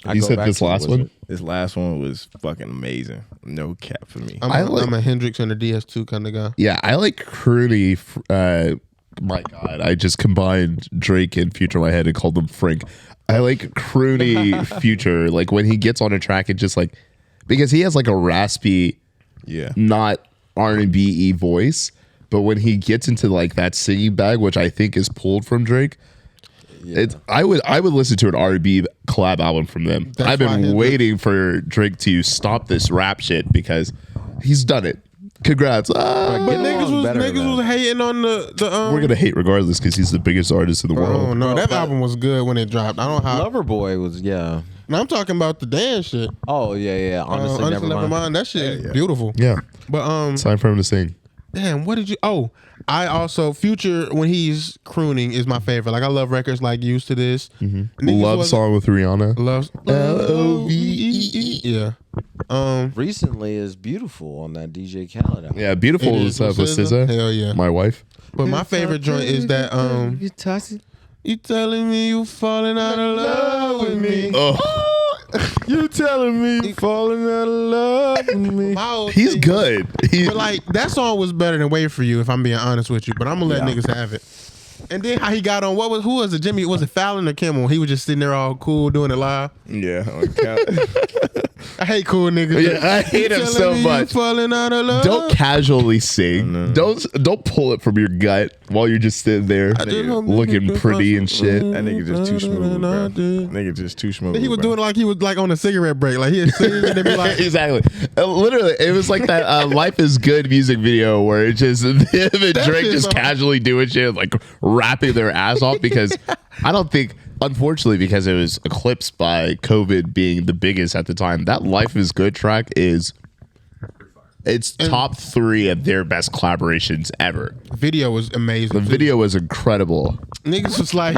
C: I
A: You
C: go
A: said
C: back
A: this
C: to The
A: last
C: Wizard.
A: one?
D: This last one was fucking amazing. No cap for me.
B: I'm a Hendrix and a DS2 kind of guy.
A: Yeah, I like Crooney. My God, I just combined Drake and Future in my head and called them Frank. I like Crooney Future. Like when he gets on a track, it just like, because he has like a raspy,
D: Yeah.
A: not R&B voice, but when he gets into like that singing bag, which I think is pulled from Drake, it's I would listen to an R&B collab album from them.
B: That's
A: I've
B: why
A: been
B: Hendrix-
A: waiting for Drake to stop this rap shit because he's done it. Congrats.
B: But
C: Get
B: niggas
C: along
B: was
C: better,
B: niggas
C: man.
B: was hating on the
A: We're gonna hate regardless because he's the biggest artist in the
B: Oh
A: world.
B: no, that
C: but-
B: album was good when it dropped. I don't know how.
C: Loverboy was, yeah.
B: Now I'm talking about the dance shit.
C: Oh, yeah. Honestly,
B: Honestly,
C: never mind.
B: That shit is beautiful.
A: Yeah,
B: But
A: it's time for him to sing.
B: damn, what did you? Oh, I also Future when he's crooning is my favorite. Like I love records like Used to This. Niggas
A: Love
B: wasn't-
A: song with Rihanna.
B: Love
A: L-O-V-E-E.
B: Yeah.
C: Recently is Beautiful on that DJ Khaled album.
A: Yeah, beautiful
B: It
A: is
B: is
A: with
B: with
A: SZA.
B: SZA? Hell yeah.
A: My wife.
B: But my favorite joint is that you telling me you falling out of love with me.
A: Oh,
D: You telling me you falling out of love with me?
B: My old
A: he's
B: thing-
A: good.
B: But like that song was better than Wait For You, if I'm being honest with you. But I'm gonna let niggas have it. And then how he got on? Who was it? Jimmy? Was it Fallon or Kimmel? He was just sitting there all cool doing it live.
D: Yeah. On count.
B: I hate cool niggas.
A: Yeah, I hate him
B: Telling
A: so
B: me you
A: much.
B: falling out of love.
A: Don't casually sing. Don't pull it from your gut while you're just sitting there
B: just hope
A: looking
B: niggas
A: pretty and shit.
D: That nigga just too smooth, bro.
B: I did.
D: Nigga just too smooth.
B: He was
D: bro.
B: doing it like he was like on a cigarette break. Like he'd sing and then be like,
A: Exactly. Literally, it was like that Life is Good music video where it just him and Drake
B: shit's
A: just
B: so-
A: casually doing shit, like rapping their ass off because I don't think, unfortunately, because it was eclipsed by COVID being the biggest at the time, that Life is Good track it's top 3 of their best collaborations ever.
B: video was amazing.
A: The video was incredible.
B: Niggas was like,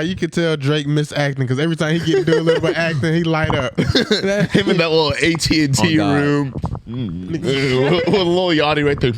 B: you could tell Drake misacting because every time he get to do a little bit of acting, he light up.
A: Him in that little AT&T
C: Oh, God.
A: room with a little Yachty right there.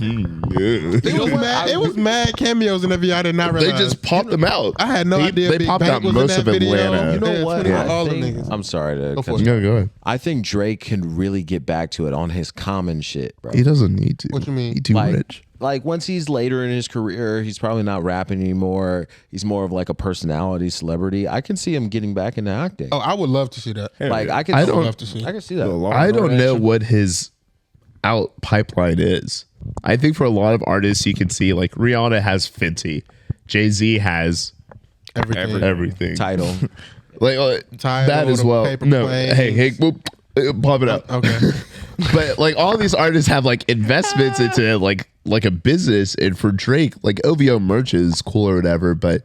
B: It was mad cameos in that video. I did not
A: They
B: realize.
A: just popped them out.
B: I had no idea
A: They
B: Big
A: popped
B: Bank
A: out
B: was in
A: most
B: that
A: of
B: video.
A: Atlanta.
C: You know
B: Yeah,
C: what?
B: yeah.
C: I
B: All the
C: think-
B: niggas.
C: I'm sorry to
B: for
C: cut
B: it.
C: you.
A: Yeah, go ahead.
C: I think Drake can really get back to it on his common shit, bro.
A: He doesn't need to.
B: What you mean?
A: He too
C: like,
A: rich.
C: like once he's later in his career, he's probably not rapping anymore. He's more of like a personality celebrity. I can see him getting back into acting.
B: Oh, I would love to see that.
C: like I can,
A: I
C: see-
A: don't-
B: love to see.
C: I can see that.
A: I don't know what his out pipeline is. I think for a lot of artists, you can see like Rihanna has Fenty, Jay-Z has everything.
C: Title.
A: Like
B: Tidal,
A: that as
B: the
A: well.
B: paper
A: No,
B: planes.
A: hey, whoop, pop it up.
B: Okay.
A: But like all these artists have like investments into like a business, and for Drake, like OVO merch is cool or whatever. But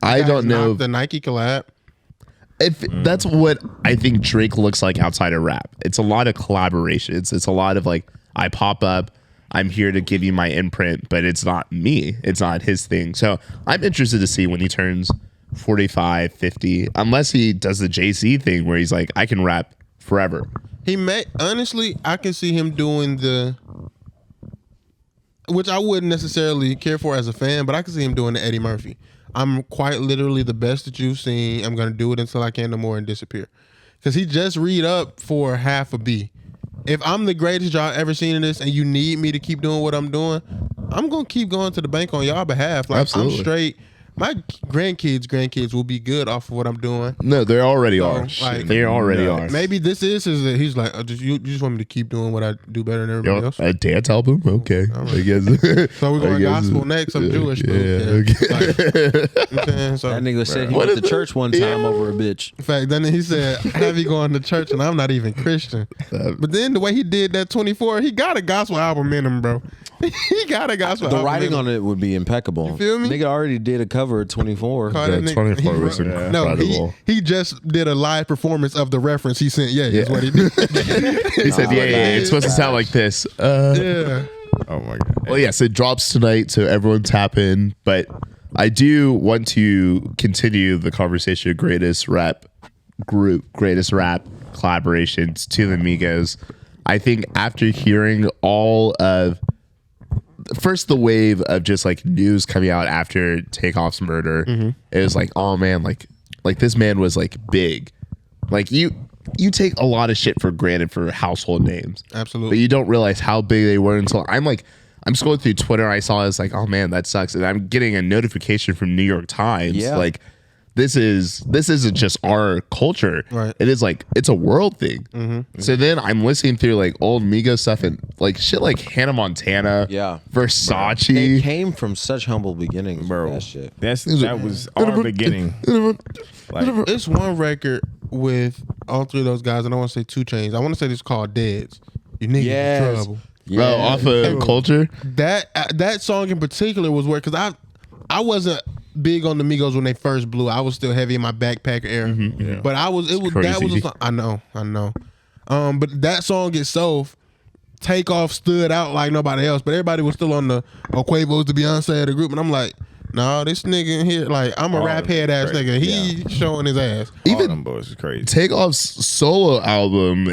A: I don't know
B: The Nike collab.
A: if that's what I think Drake looks like outside of rap. It's a lot of collaborations. It's a lot of like I pop up, I'm here to give you my imprint, but it's not me. It's not his thing. So I'm interested to see when he turns 45, 50, unless he does the Jay-Z thing where he's like, I can rap forever.
B: He may, honestly, I can see him doing which I wouldn't necessarily care for as a fan, but I can see him doing the Eddie Murphy. I'm quite literally the best that you've seen. I'm going to do it until I can no more and disappear. Because he just read up for half a B. If I'm the greatest y'all ever seen in this and you need me to keep doing what I'm doing, I'm going to keep going to the bank on y'all behalf. Like,
A: Absolutely.
B: I'm straight. My grandkids will be good off of what I'm doing.
A: No, they already
B: So,
A: are.
B: like,
A: They already are.
B: Maybe this is he's like, you just want me to keep doing what I do better than everybody else.
A: A dance album? Okay. I guess.
B: So we're going gospel next. I'm Jewish. But okay. So,
C: That nigga said he
A: What
C: went
A: is
C: to church one time over a bitch.
B: in fact, then he said, have you going to church? And I'm not even Christian. But then the way he did that 24, he got a gospel album in him, bro. He got a gospel
C: The
B: album
C: writing
B: in him.
C: on it would be impeccable.
B: You feel me?
C: Nigga already did a cover of 24.
B: Call that
A: The
B: nigga-
A: 24
B: he
A: was
B: wrote-
A: incredible.
B: No, he just did a live performance of the reference he sent. Yeah, is what he did.
A: He said, yeah, it's supposed to sound like this.
B: Yeah.
D: Oh my god.
A: Well, yes, it drops tonight, so everyone tap in. But I do want to continue the conversation of greatest rap group, greatest rap collaborations to the Migos. I think after hearing all of first the wave of just like news coming out after Takeoff's murder, it was like, oh man, like this man was like big. Like you take a lot of shit for granted for household names.
B: Absolutely.
A: But you don't realize how big they were until I'm scrolling through Twitter. I saw it's like, oh man, that sucks. And I'm getting a notification from New York Times.
C: Yeah.
A: Like this isn't just our culture.
B: Right.
A: It is like, it's a world thing. So then I'm listening through like old Migos stuff and like shit like Hannah Montana.
C: Yeah.
A: Versace.
C: They came from such humble beginnings,
D: Bro,
C: bro. That shit.
D: that was our beginning. Like,
B: It's one record with all three of those guys, and I want to say 2 Chainz. I want to say this called Deads. You niggas in
C: Yes.
B: trouble.
A: Bro, off of Culture.
B: That song in particular was where, because I wasn't big on the Migos when they first blew. I was still heavy in my backpacker era.
D: Yeah.
B: But that was a
A: crazy.
B: song. I know. But that song itself, Takeoff stood out like nobody else. But everybody was still on the Quavo's the Beyonce of the group, and I'm like, no, this nigga in here, like, I'm a
D: All
B: rap
D: them
B: head ass
D: crazy.
B: nigga. He showing his ass.
D: all them boys is crazy.
A: Takeoff's solo album,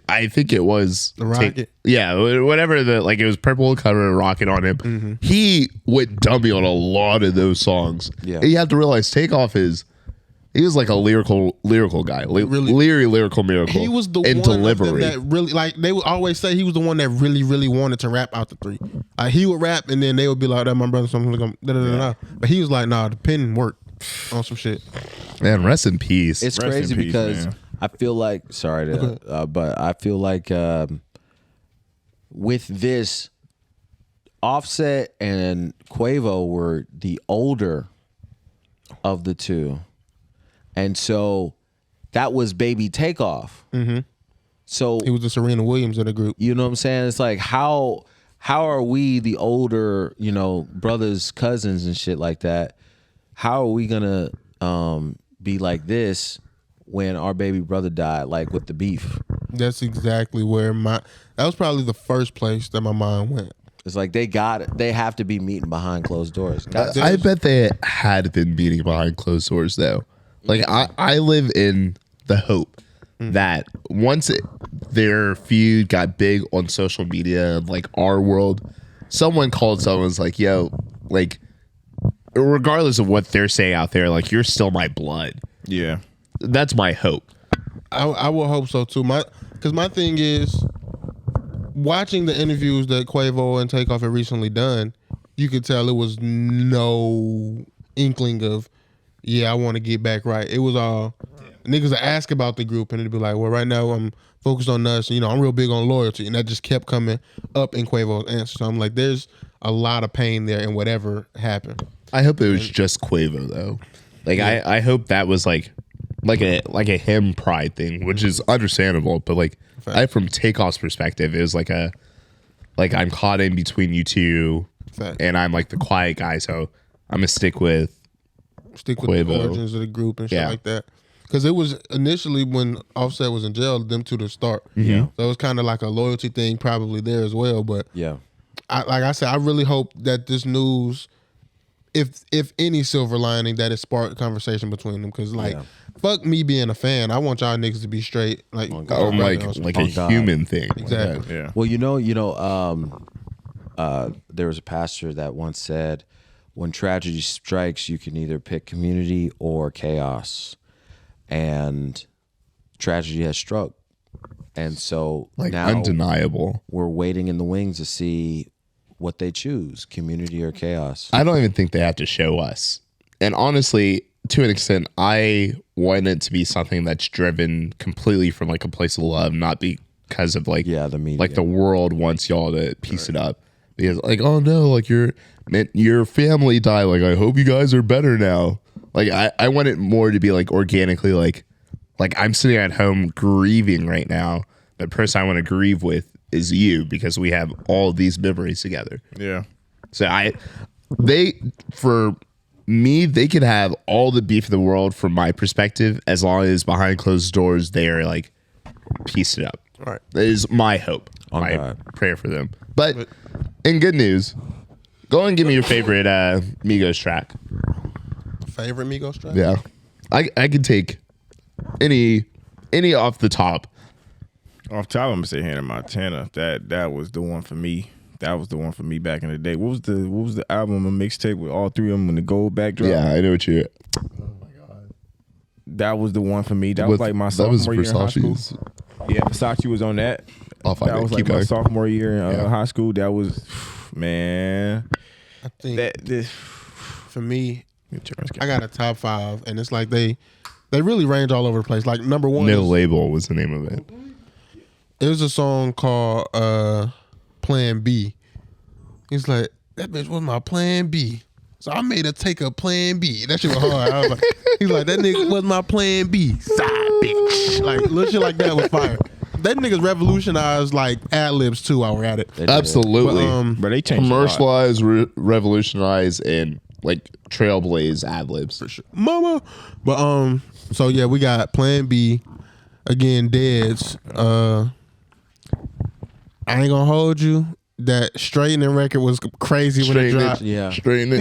A: I think it was
B: The Rocket?
A: whatever it was purple cover Rocket on him. He went dummy on a lot of those songs.
C: Yeah.
A: You have to realize Takeoff he was like a lyrical guy, lyrical miracle.
B: He was the
A: in
B: one
A: delivery.
B: that really, like, they would always say he was the one that really, really wanted to rap out the 3. Like, he would rap and then they would be like, that my brother, something like da. But he was like, nah, the pen worked on some shit.
A: Man, rest in peace.
C: It's
D: Rest in
C: crazy
D: peace,
C: because
D: man.
C: I feel like but I feel like with this, Offset and Quavo were the older of the two, and so that was Baby Takeoff. So
B: He was the Serena Williams of the group.
C: you know what I'm saying? It's like how are we the older, brothers, cousins and shit like that? How are we gonna be like this when our baby brother died, like with the beef?
B: That's exactly where that was probably the first place that my mind went.
C: It's like they have to be meeting behind closed doors.
A: I bet they had been meeting behind closed doors though. Like I live in the hope that once their feud got big on social media and like our world, someone called someone was like, yo, like regardless of what they're saying out there, like you're still my blood.
D: Yeah.
A: That's my hope.
B: I will hope so too. Because my thing is, watching the interviews that Quavo and Takeoff had recently done, you could tell it was no inkling of, I want to get back right. It was all niggas would ask about the group and it'd be like, well, right now I'm focused on us. I'm real big on loyalty, and that just kept coming up in Quavo's answer. So I'm like, there's a lot of pain there in whatever happened.
A: I hope it was just Quavo though. Like I hope that was like a him pride thing, which is understandable. But like from Takeoff's perspective, it was like I'm caught in between you two, and I'm like the quiet guy, so I'm gonna stick with Quavo.
B: The origins of the group and shit like that. Because it was initially when Offset was in jail, them two to start.
C: Yeah.
B: So it was kind of like a loyalty thing probably there as well. But
C: Yeah.
B: like I said, I really hope that this news, if any silver lining, that it sparked conversation between them. Because fuck me being a fan, I want y'all niggas to be straight. Like,
A: like a
C: God.
A: human thing.
B: Exactly.
D: Yeah.
C: Well, there was a pastor that once said, when tragedy strikes, you can either pick community or chaos. And tragedy has struck. And so
A: Like
C: now
A: undeniable.
C: we're waiting in the wings to see what they choose, community or chaos.
A: I don't even think they have to show us. And honestly, to an extent, I want it to be something that's driven completely from like a place of love, not because of like
C: the media.
A: like the world wants y'all to piece it up. Because like, oh no, like your family died. Like, I hope you guys are better now. Like I want it more to be like organically like I'm sitting at home grieving right now. The person I want to grieve with is you because we have all these memories together.
D: Yeah.
A: So for me, they could have all the beef in the world from my perspective, as long as behind closed doors they are like pieced it up.
B: All right.
A: That is my hope, my
C: God.
A: prayer for them. But in good news, go and give me your favorite Migos track.
B: Favorite Migos track?
A: Yeah, I could take any off the top.
D: Off top, I'm gonna say Hannah Montana. That was the one for me. That was the one for me back in the day. What was the album, a mixtape with all three of them in the gold backdrop?
A: Yeah, I know what you're.
D: That was the one for me. That was like my
A: that was
D: sophomore year in high school.
A: Versace's.
D: Yeah, Versace was on that.
A: Off
D: That was like my sophomore year in
A: Yeah.
D: high school. That was, man.
B: I think
D: That this.
B: for me, I got a top 5, and it's like they really range all over the place. Like number 1,
A: No Label was the name of it.
B: it was a song called Plan B. He's like, that bitch was my plan B. So I made her take a plan B. That shit was hard. I was like, he's like, that nigga was my plan B. Side bitch. Like, little shit like that was fire. That niggas revolutionized like ad-libs too while we're at it.
A: Absolutely.
D: But they changed
A: Commercialize, revolutionize, and like trailblaze ad libs.
B: For sure. Mama. But so yeah, we got Plan B. Again, Deads. I ain't gonna hold you. That straightening record was crazy when it dropped.
C: Yeah.
A: Straighten it.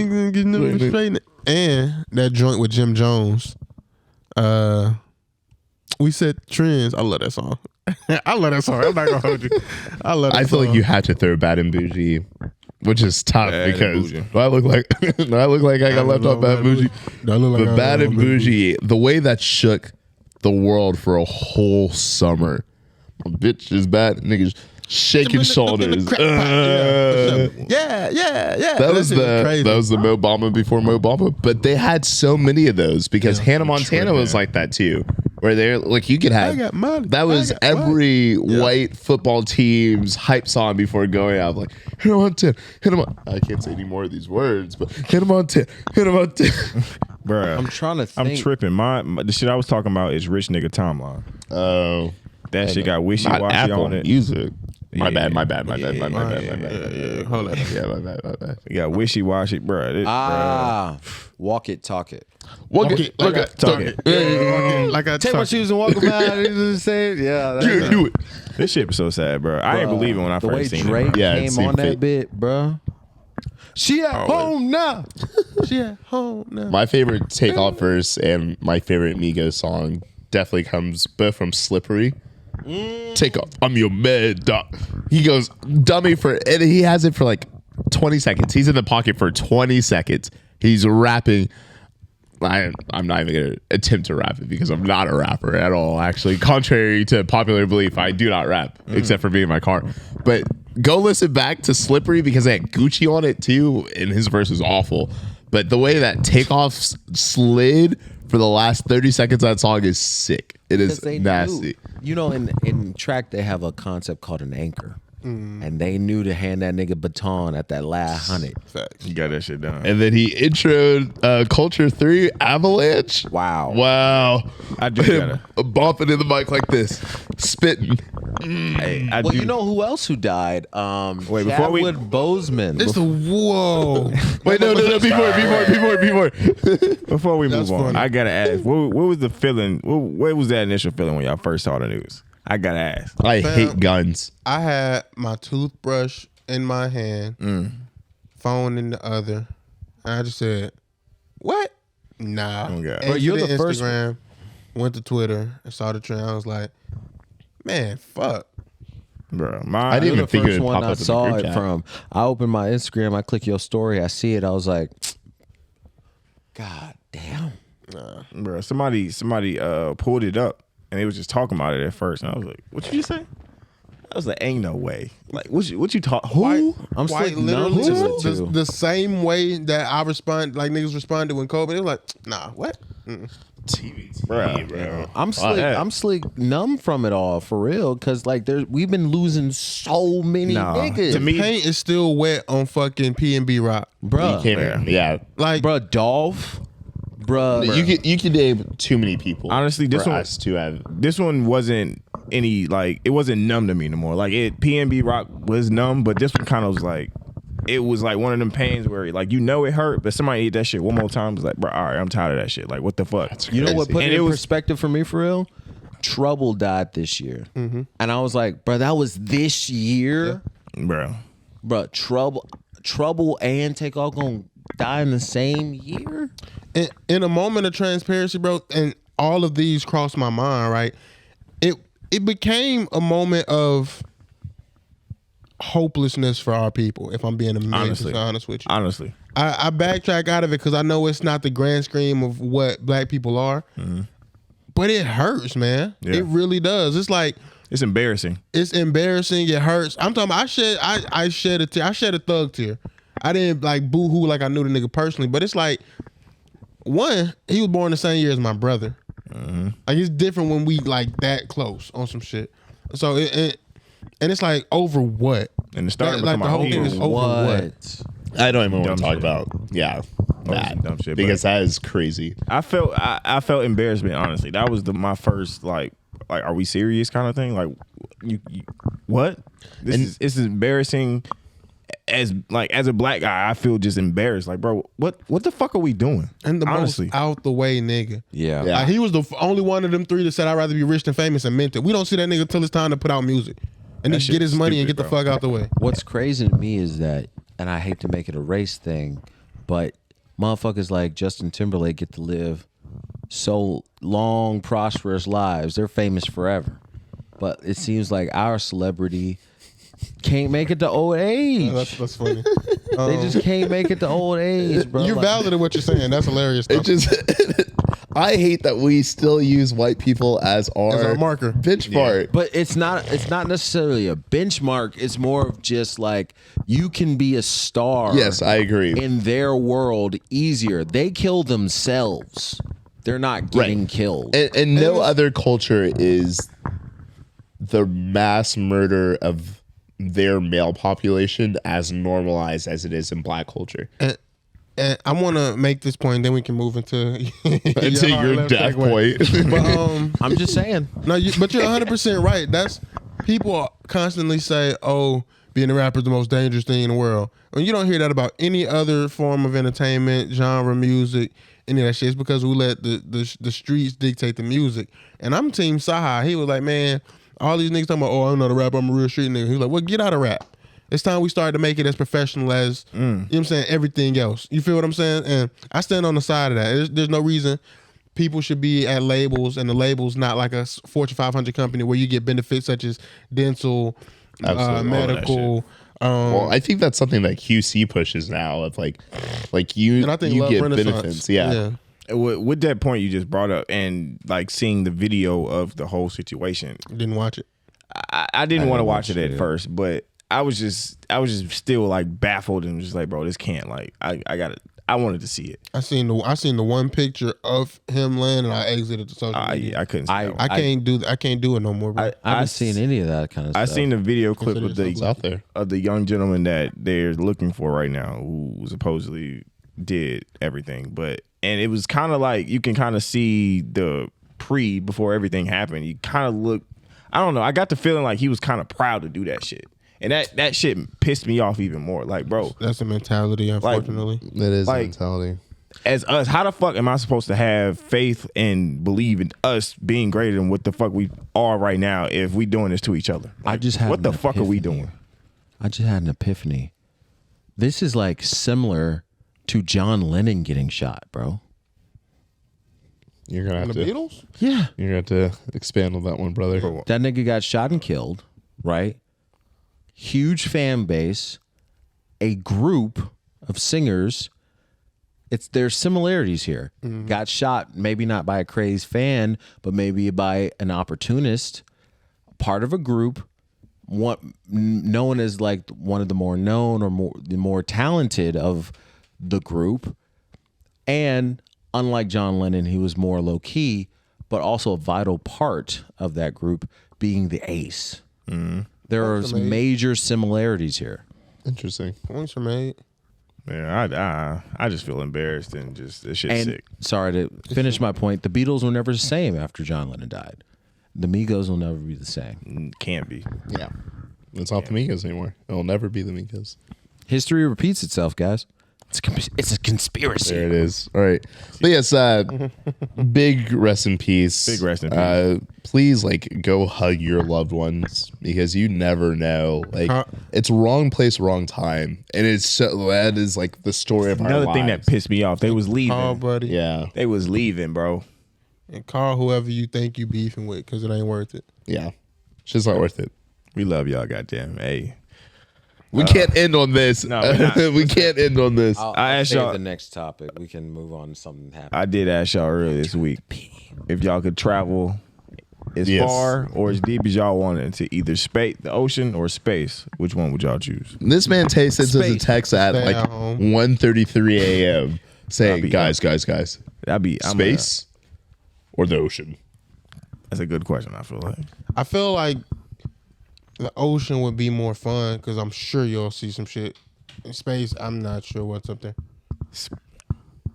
B: Straighten it. And that joint with Jim Jones. We Set Trends. I love that song. I love that song. I'm not gonna hold you. I love that
A: I feel
B: song.
A: like you had to throw Bad and Bougie, which is tough
D: Bad and
A: because
D: Bougie.
A: do I look like I got left off Bad and Bougie.
B: Do I look like
A: But
B: I
A: Bad
B: got
A: and
B: left off
A: Bougie, the way that shook the world for a whole summer. Bitch is bad, niggas shaking shoulders.
B: Yeah.
A: That was
B: shit crazy.
A: Mo Bamba before Mo Bamba, but they had so many of those because Hannah Montana was like that too, where they're like you could have
B: I got money.
A: that was
B: I got
A: every white football team's hype song before going out. Like Hannah Montana, I can't say any more of these words, but Hannah Montana.
D: Bruh.
C: I'm trying to think.
D: I'm tripping. The shit I was talking about is Rich Nigga Timeline.
A: Oh,
D: That shit got wishy
A: not
D: washy
A: Apple
D: on it.
A: Music. My
D: Yeah.
A: bad. My bad.
B: Hold on.
A: Yeah, my bad.
D: It got wishy washy, bruh.
C: Walk it, talk it.
A: Look at
D: talk it.
B: Like I
C: Take my
B: talk-
C: shoes and walk them out. Say it. Yeah.
A: Yeah, do it.
D: This shit was so sad, bro. I ain't believe it when I
C: the way
D: first seen
C: Drake
D: it. Bro.
A: Yeah, it
C: came
A: seemed
C: on that
A: fake.
C: bit, bro. She at home now.
B: She at home now.
A: My favorite Takeoff verse and my favorite Migos song definitely comes both from Slippery. Takeoff, I'm your mad dog. He goes dummy and he has it for like 20 seconds. He's in the pocket for 20 seconds. He's rapping. I'm not even gonna attempt to rap it because I'm not a rapper at all. Actually, contrary to popular belief, I do not rap except for being in my car. But go listen back to Slippery because it had Gucci on it too, and his verse is awful. But the way that Takeoff slid for the last 30 seconds of that song is sick. It is
C: They
A: nasty.
C: knew. You know, in track they have a concept called an anchor, and they knew to hand that nigga baton at that last 100.
D: You got that shit done.
A: And then he introed Culture 3 Avalanche.
C: Wow.
D: I do gotta.
A: Bumping in the mic like this, spitting.
D: Hey, I
C: Well,
D: do.
C: you know who else who died?
D: Wait, before we-
C: Chadwick Boseman.
B: It's a whoa.
A: Wait, no, before.
D: Before we
B: That's
D: move on,
B: funny.
D: I gotta ask. What was the feeling? What was that initial feeling when y'all first saw the news? I gotta ask.
A: I hate guns.
B: I had my toothbrush in my hand, phone in the other. And I just said, "What? Nah."
D: Okay.
C: Bro, you're the first-
B: Instagram, went to Twitter, and saw the trend. I was like, "Man, fuck."
D: Bro,
A: I didn't
C: You're
A: even
C: the
A: think it
C: first
A: would
C: one
A: pop
C: I
A: up in the
C: saw
A: group
C: it
A: chat.
C: from. I opened my Instagram, I click your story, I see it, I was like, God damn.
D: bro, somebody pulled it up and they was just talking about it at first, and I was like, "What you just say?" I was like, "Ain't no way." Like, what you talk? Who?
C: I'm
B: Quite
C: slick numb
B: literally
C: to it, too.
B: the same way that I respond, like niggas responded when COVID. It was like, "Nah, what?"
A: TBT,
D: Bro.
C: I'm slick.
D: that-
C: I'm slick numb from it all for real. Cause like we've been losing so many
D: Nah,
C: niggas.
D: to me-
B: Paint is still wet on fucking P&B Rock.
C: bruh,
A: You can't, yeah.
B: Like,
C: bruh, Dolph, bruh.
A: You could name too many people.
D: Honestly, this
A: for
D: one-
A: us to have.
D: This one wasn't any like it wasn't numb to me no more. Like PNB Rock was numb, but this one kind of was like it was like one of them pains where like it hurt, but somebody eat that shit one more time. It's like, bro, all right, I'm tired of that shit. Like, what the fuck?
C: You know what
A: Crazy.
C: put
D: And
C: it
D: it
C: in
D: was-
C: perspective for me for real? Trouble died this year. And I was like, bro, that was this year?
D: Bro.
C: Bro, Trouble and Takeoff gonna die in the same year?
B: in a moment of transparency, bro, and all of these crossed my mind, right? It became a moment of hopelessness for our people, if I'm being
D: Honestly.
B: honest with you.
D: Honestly.
B: I backtrack out of it because I know it's not the grand scheme of what black people are, but it hurts, man.
D: Yeah.
B: It really does. It's like,
D: It's embarrassing.
B: it's embarrassing. It hurts. I'm talking about, I shed a tear. I shed a thug tear. I didn't like boo-hoo like I knew the nigga personally, but it's like, one, he was born the same year as my brother. Like, it's different when we like that close on some shit. So and it's like, over what?
D: And it started
B: Like,
D: becoming
B: the whole
D: a
B: thing is
D: whole
B: over what?
A: I don't even want
D: Dumb
A: to talk
D: shit.
A: about that
D: dumb shit,
A: because that is crazy.
D: I felt embarrassment, honestly. That was my first like are we serious kind of thing? Like you what? This is embarrassing. As a black guy, I feel just embarrassed. Like, bro, what the fuck are we doing?
B: And the
D: honestly,
B: most out the way nigga.
C: Yeah.
A: Yeah.
B: Like, he was the only one of them three that said, I'd rather be rich than famous and meant it. We don't see that nigga till it's time to put out music. And
D: That
B: he get his
D: shit's
B: money and
D: stupid,
B: get the
D: bro.
B: fuck out the way.
C: What's crazy to me is that, and I hate to make it a race thing, but motherfuckers like Justin Timberlake get to live so long, prosperous lives. They're famous forever. But it seems like our celebrity can't make it to old age.
B: That's funny.
C: They just can't make it to old age, bro.
B: You're
C: Like,
B: valid in what you're saying. That's hilarious.
A: It just, I hate that we still use white people as our
B: marker.
A: benchmark.
C: But it's not necessarily a benchmark. It's more of just like you can be a star.
A: Yes, I agree.
C: In their world easier. They kill themselves. They're not getting killed.
A: And no other culture is the mass murder of their male population as normalized as it is in black culture.
B: And I want to make this point, then we can move into
A: Until
B: hard
A: your
B: left
A: death
B: segue.
A: point.
B: But
C: I'm just saying.
B: no, but you're 100% right. That's people constantly say, "Oh, being a rapper is the most dangerous thing in the world." When you don't hear that about any other form of entertainment, genre, music, any of that shit, it's because we let the streets dictate the music. And I'm Team Saha. He was like, "Man, all these niggas talking about, oh, I'm not a rapper, I'm a real street nigga." He was like, "Well, get out of rap. It's time we start to make it as professional as, you know what I'm saying, everything else." You feel what I'm saying? And I stand on the side of that. There's no reason people should be at labels, and the label's not like a Fortune 500 company where you get benefits such as dental,
A: Absolutely. All of that
B: medical.
A: Well, I think that's something that QC pushes now of like you
B: And I think
A: you
B: Love
A: get
B: Renaissance.
A: benefits. Yeah.
D: with that point you just brought up, and like seeing the video of the whole situation,
B: Didn't watch it.
D: I didn't want to watch it
C: it.
D: at first, but I was just still like baffled and just like, bro, this can't, like, I wanted to see it.
B: I seen the one picture of him laying, and I exited the social media.
D: I couldn't see that one.
B: I can't do it no more, bro.
C: I haven't seen any of that kind of
D: I
C: stuff.
D: seen the video clip
B: Consider
D: of
B: yourself
A: It's out there.
D: the young gentleman that they're looking for right now, who supposedly did everything, and it was kind of like you can kind of see the before everything happened. He kind of looked, I don't know, I got the feeling like he was kind of proud to do that shit, and that shit pissed me off even more. Like, bro,
B: That's a mentality, unfortunately.
A: It is
D: Like-
A: a mentality.
D: as us, how the fuck am I supposed to have faith and believe in us being greater than what the fuck we are right now if we doing this to each other?
C: I just had
D: what
C: an
D: the fuck are we
C: epiphany.
D: doing?
C: I just had an epiphany. This is like similar to John Lennon getting shot, bro.
A: You're gonna have
B: The
A: to.
B: Beatles?
C: Yeah.
A: You're gonna have to expand on that one, brother.
C: That nigga got shot and killed, right? Huge fan base, a group of singers. There's similarities here. Got shot, maybe not by a crazed fan, but maybe by an opportunist, part of a group, known as like one of the more known or the more talented of the group. And unlike John Lennon, he was more low key, but also a vital part of that group, being the ace. There are some major similarities here.
A: Interesting.
B: Points are made.
D: Yeah, I just feel embarrassed and just this shit's
C: And
D: sick.
C: sorry to finish my point, the Beatles were never the same after John Lennon died. The Migos will never be the same.
D: Can't be.
A: Yeah. It's not the Migos anymore. It'll never be the Migos.
C: History repeats itself, guys. It's a conspiracy.
A: There it is. All right. But yes, big rest in peace.
D: Big rest in peace.
A: Please, like, go hug your loved ones because you never know. Like, it's wrong place, wrong time. And that is like the story of our
D: Another
A: lives.
D: thing that pissed me off, they was leaving.
B: Call, buddy.
A: Yeah.
D: They was leaving, bro.
B: And call whoever you think you beefing with because it ain't worth it.
A: Yeah. It's just not worth it.
D: We love y'all, goddamn. Hey.
A: We can't end on this.
D: No, we're not.
A: We can't end on this.
D: I asked
C: save
D: y'all-
C: the next topic. We can move on to something happy.
D: I did ask y'all earlier this week if y'all could travel as
A: Yes.
D: far or as deep as y'all wanted to either space, the ocean, or space. Which one would y'all choose?
A: This man sends us a
C: Space.
A: text at
B: Stay
A: like
B: at home.
A: 1:33 a.m. saying,
D: be
A: guys,
D: That'd be
A: space or the ocean?
D: That's a good question. I feel like.
B: I feel like the ocean would be more fun because I'm sure you'll see some shit. In space, I'm not sure what's up there.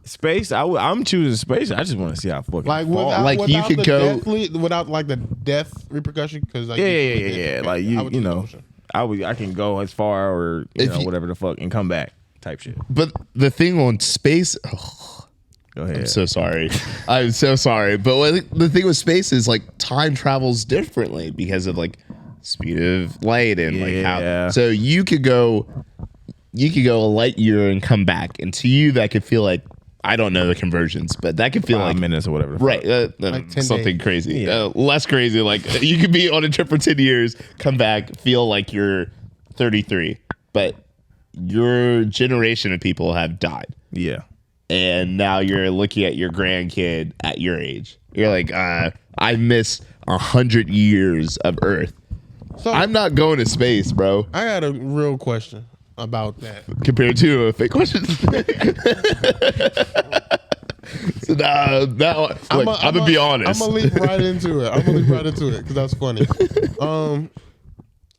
D: Space, I'm choosing space. I just want to see how fucking
B: Like
D: far.
B: without,
A: Like, you
B: without
A: could
B: the
A: go-
B: without like the death repercussion because like
D: Yeah. Like
B: I
D: you
B: would choose the
D: know,
B: ocean.
D: I can go as far or you
A: If
D: know
A: you-
D: whatever the fuck and come back type shit.
A: But the thing on space,
D: Go ahead.
A: I'm so sorry. I'm so sorry. But the thing with space is like time travels differently because of like speed of light and like
D: Yeah.
A: how. So you could go a light year and come back, and to you that could feel like, I don't know the conversions, but that could feel
D: 5
A: like
D: minutes or whatever. the fuck.
A: right,
B: Like 10
A: something
B: days.
A: crazy,
D: Yeah.
A: less crazy. Like you could be on a trip for 10 years, come back, feel like you're 33, but your generation of people have died.
D: Yeah.
A: And now you're looking at your grandkid at your age. You're like, I miss 100 years of Earth.
B: So
A: I'm not going to space, bro.
B: I got a real question about that.
A: Compared to a fake question. So now, look, I'm gonna be honest.
B: I'm gonna leap right into it because that's funny.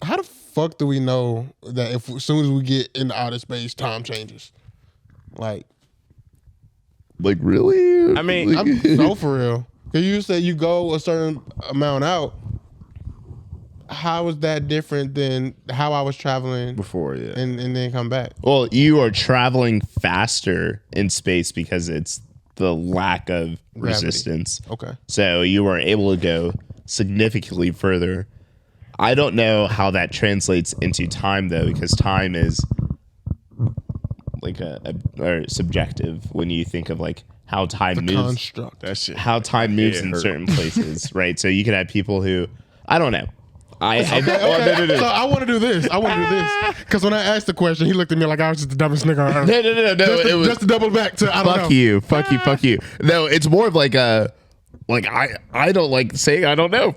B: How the fuck do we know that if as soon as we get into outer space, time changes? Like,
A: Like, really?
D: I mean,
A: Like-
B: no, for real. Cause you said you go a certain amount out. How is that different than how I was traveling
D: Before, yeah.
B: and then come back?
A: well, you are traveling faster in space because it's the lack of resistance.
B: Okay.
A: So you are able to go significantly further. I don't know how that translates into time though, because time is like or subjective when you think of like how time moves,
B: Construct.
D: that shit.
A: how time moves
D: it
A: in
D: hurt.
A: certain places, right? So you could have people who, I don't know.
B: Okay. So I want to do this. Because when I asked the question, he looked at me like I was just the dumbest nigga on earth.
A: No.
B: Just,
A: It was
B: just to double back to I don't know.
A: fuck you. No, it's more of like I don't like saying I don't know.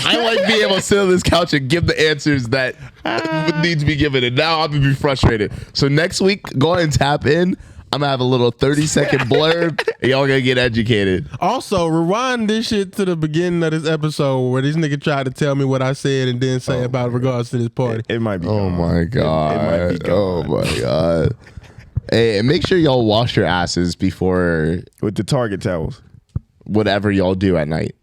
A: I like being able to sit on this couch and give the answers that need to be given, and now I'm gonna be frustrated. So next week, go ahead and tap in. I'm gonna have a little 30-second blurb, and y'all gonna get educated.
B: Also, rewind this shit to the beginning of this episode where this nigga tried to tell me what I said and didn't say about regards to this party.
D: It might be.
A: Oh
D: gone.
A: my god!
D: might be
A: Oh
D: gone.
A: my god! Hey, and make sure y'all wash your asses before
D: With the Target towels.
A: whatever y'all do at night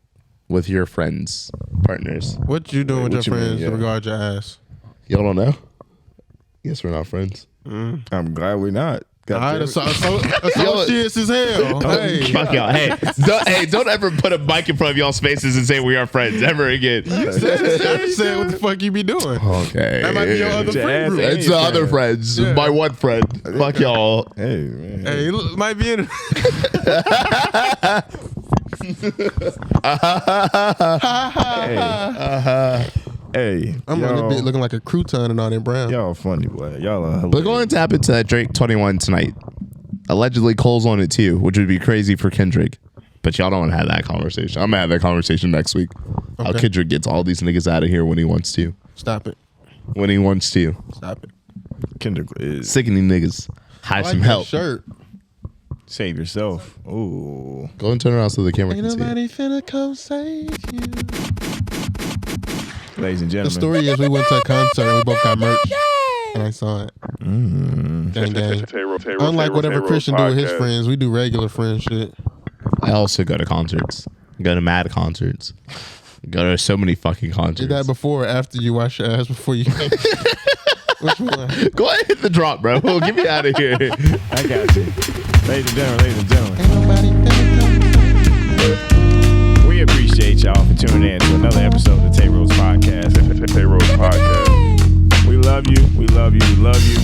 A: with your friends, partners.
B: What you doing with
D: What
B: your
D: you mean,
B: friends
D: yeah.
B: to regard your ass?
A: Y'all don't know? Guess we're not friends.
D: I'm glad we're not.
B: All right, associates as hell. Hey,
A: Fuck y'all. Hey, don't ever put a mic in front of y'all's faces and say we are friends ever again.
B: say what the fuck you be doing.
A: Okay.
B: That might be your other friend group.
A: It's the other friends.
B: Yeah.
A: My one friend. Fuck y'all.
D: Hey, man.
B: Hey, look, might be in.
D: Hey,
B: I'm on this bit looking like a crouton and all that brown.
D: Y'all funny, boy. Y'all are hilarious.
A: We're going to tap into that Drake 21 tonight. Allegedly, Cole's on it too, which would be crazy for Kendrick. But y'all don't have that conversation. I'm going to have that conversation next week. How
B: Okay.
A: Kendrick gets all these niggas out of here when he wants to.
B: Stop it.
A: When he wants to.
B: Stop it.
D: Kendrick is
A: Sickening niggas. Hide some
B: that
A: help.
B: shirt.
D: save yourself. Ooh.
A: Go and turn around so the camera
B: Ain't
A: can see it.
B: nobody finna come save you.
D: Ladies and
B: The
D: gentlemen.
B: story is we went to a concert and we both got merch. And I saw it. Gang, gang. Unlike whatever Christian do with his friends, we do regular friend shit.
A: I also go to concerts. Go to mad concerts. Go to so many fucking concerts.
B: Did that before or after you wash your ass before you came? Which one?
A: Go ahead and hit the drop, bro. We'll get me out of here.
D: I got you. Ladies and gentlemen.
B: Ain't nobody finna come.
D: We appreciate y'all for tuning in to another episode of the Tay Rose Podcast. We love you. We love you. We love you.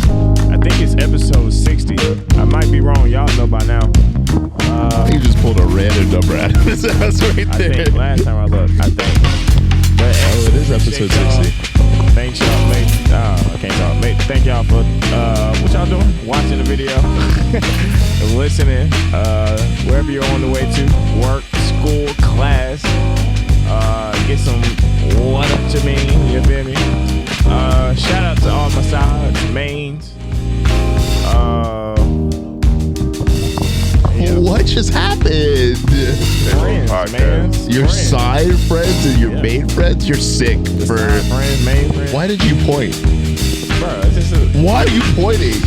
D: I think it's episode 60. I might be wrong. Y'all know by now.
A: You just pulled a random number out of his ass right
D: I
A: there.
D: think last time I looked, But
A: it is episode 60.
D: Thanks y'all. I can't talk. Thank y'all for what y'all doing? Watching the video, listening, wherever you're on the way to, work, school, class. Get some what up to me, you feel me? Shout out to all my sides, mains.
A: What just happened?
D: Friends, man.
A: Your
D: Friends.
A: side friends and your main friends? You're sick for.
D: Side friends, main friends.
A: Why did you point?
D: Bro, it's just a,
A: Why are you pointing?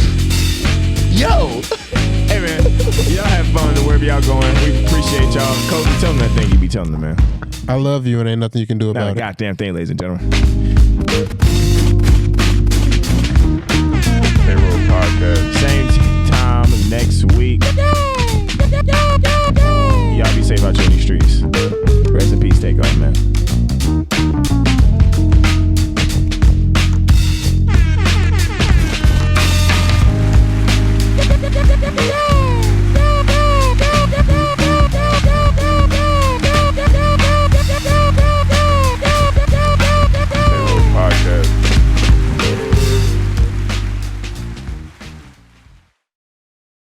A: Yo!
D: hey man, y'all have fun wherever y'all going. We appreciate y'all. Kobe, tell them that thing you be telling them, man.
B: I love you and ain't nothing you can do
D: Not a
B: about it.
D: goddamn thing, ladies and gentlemen. Same time next week.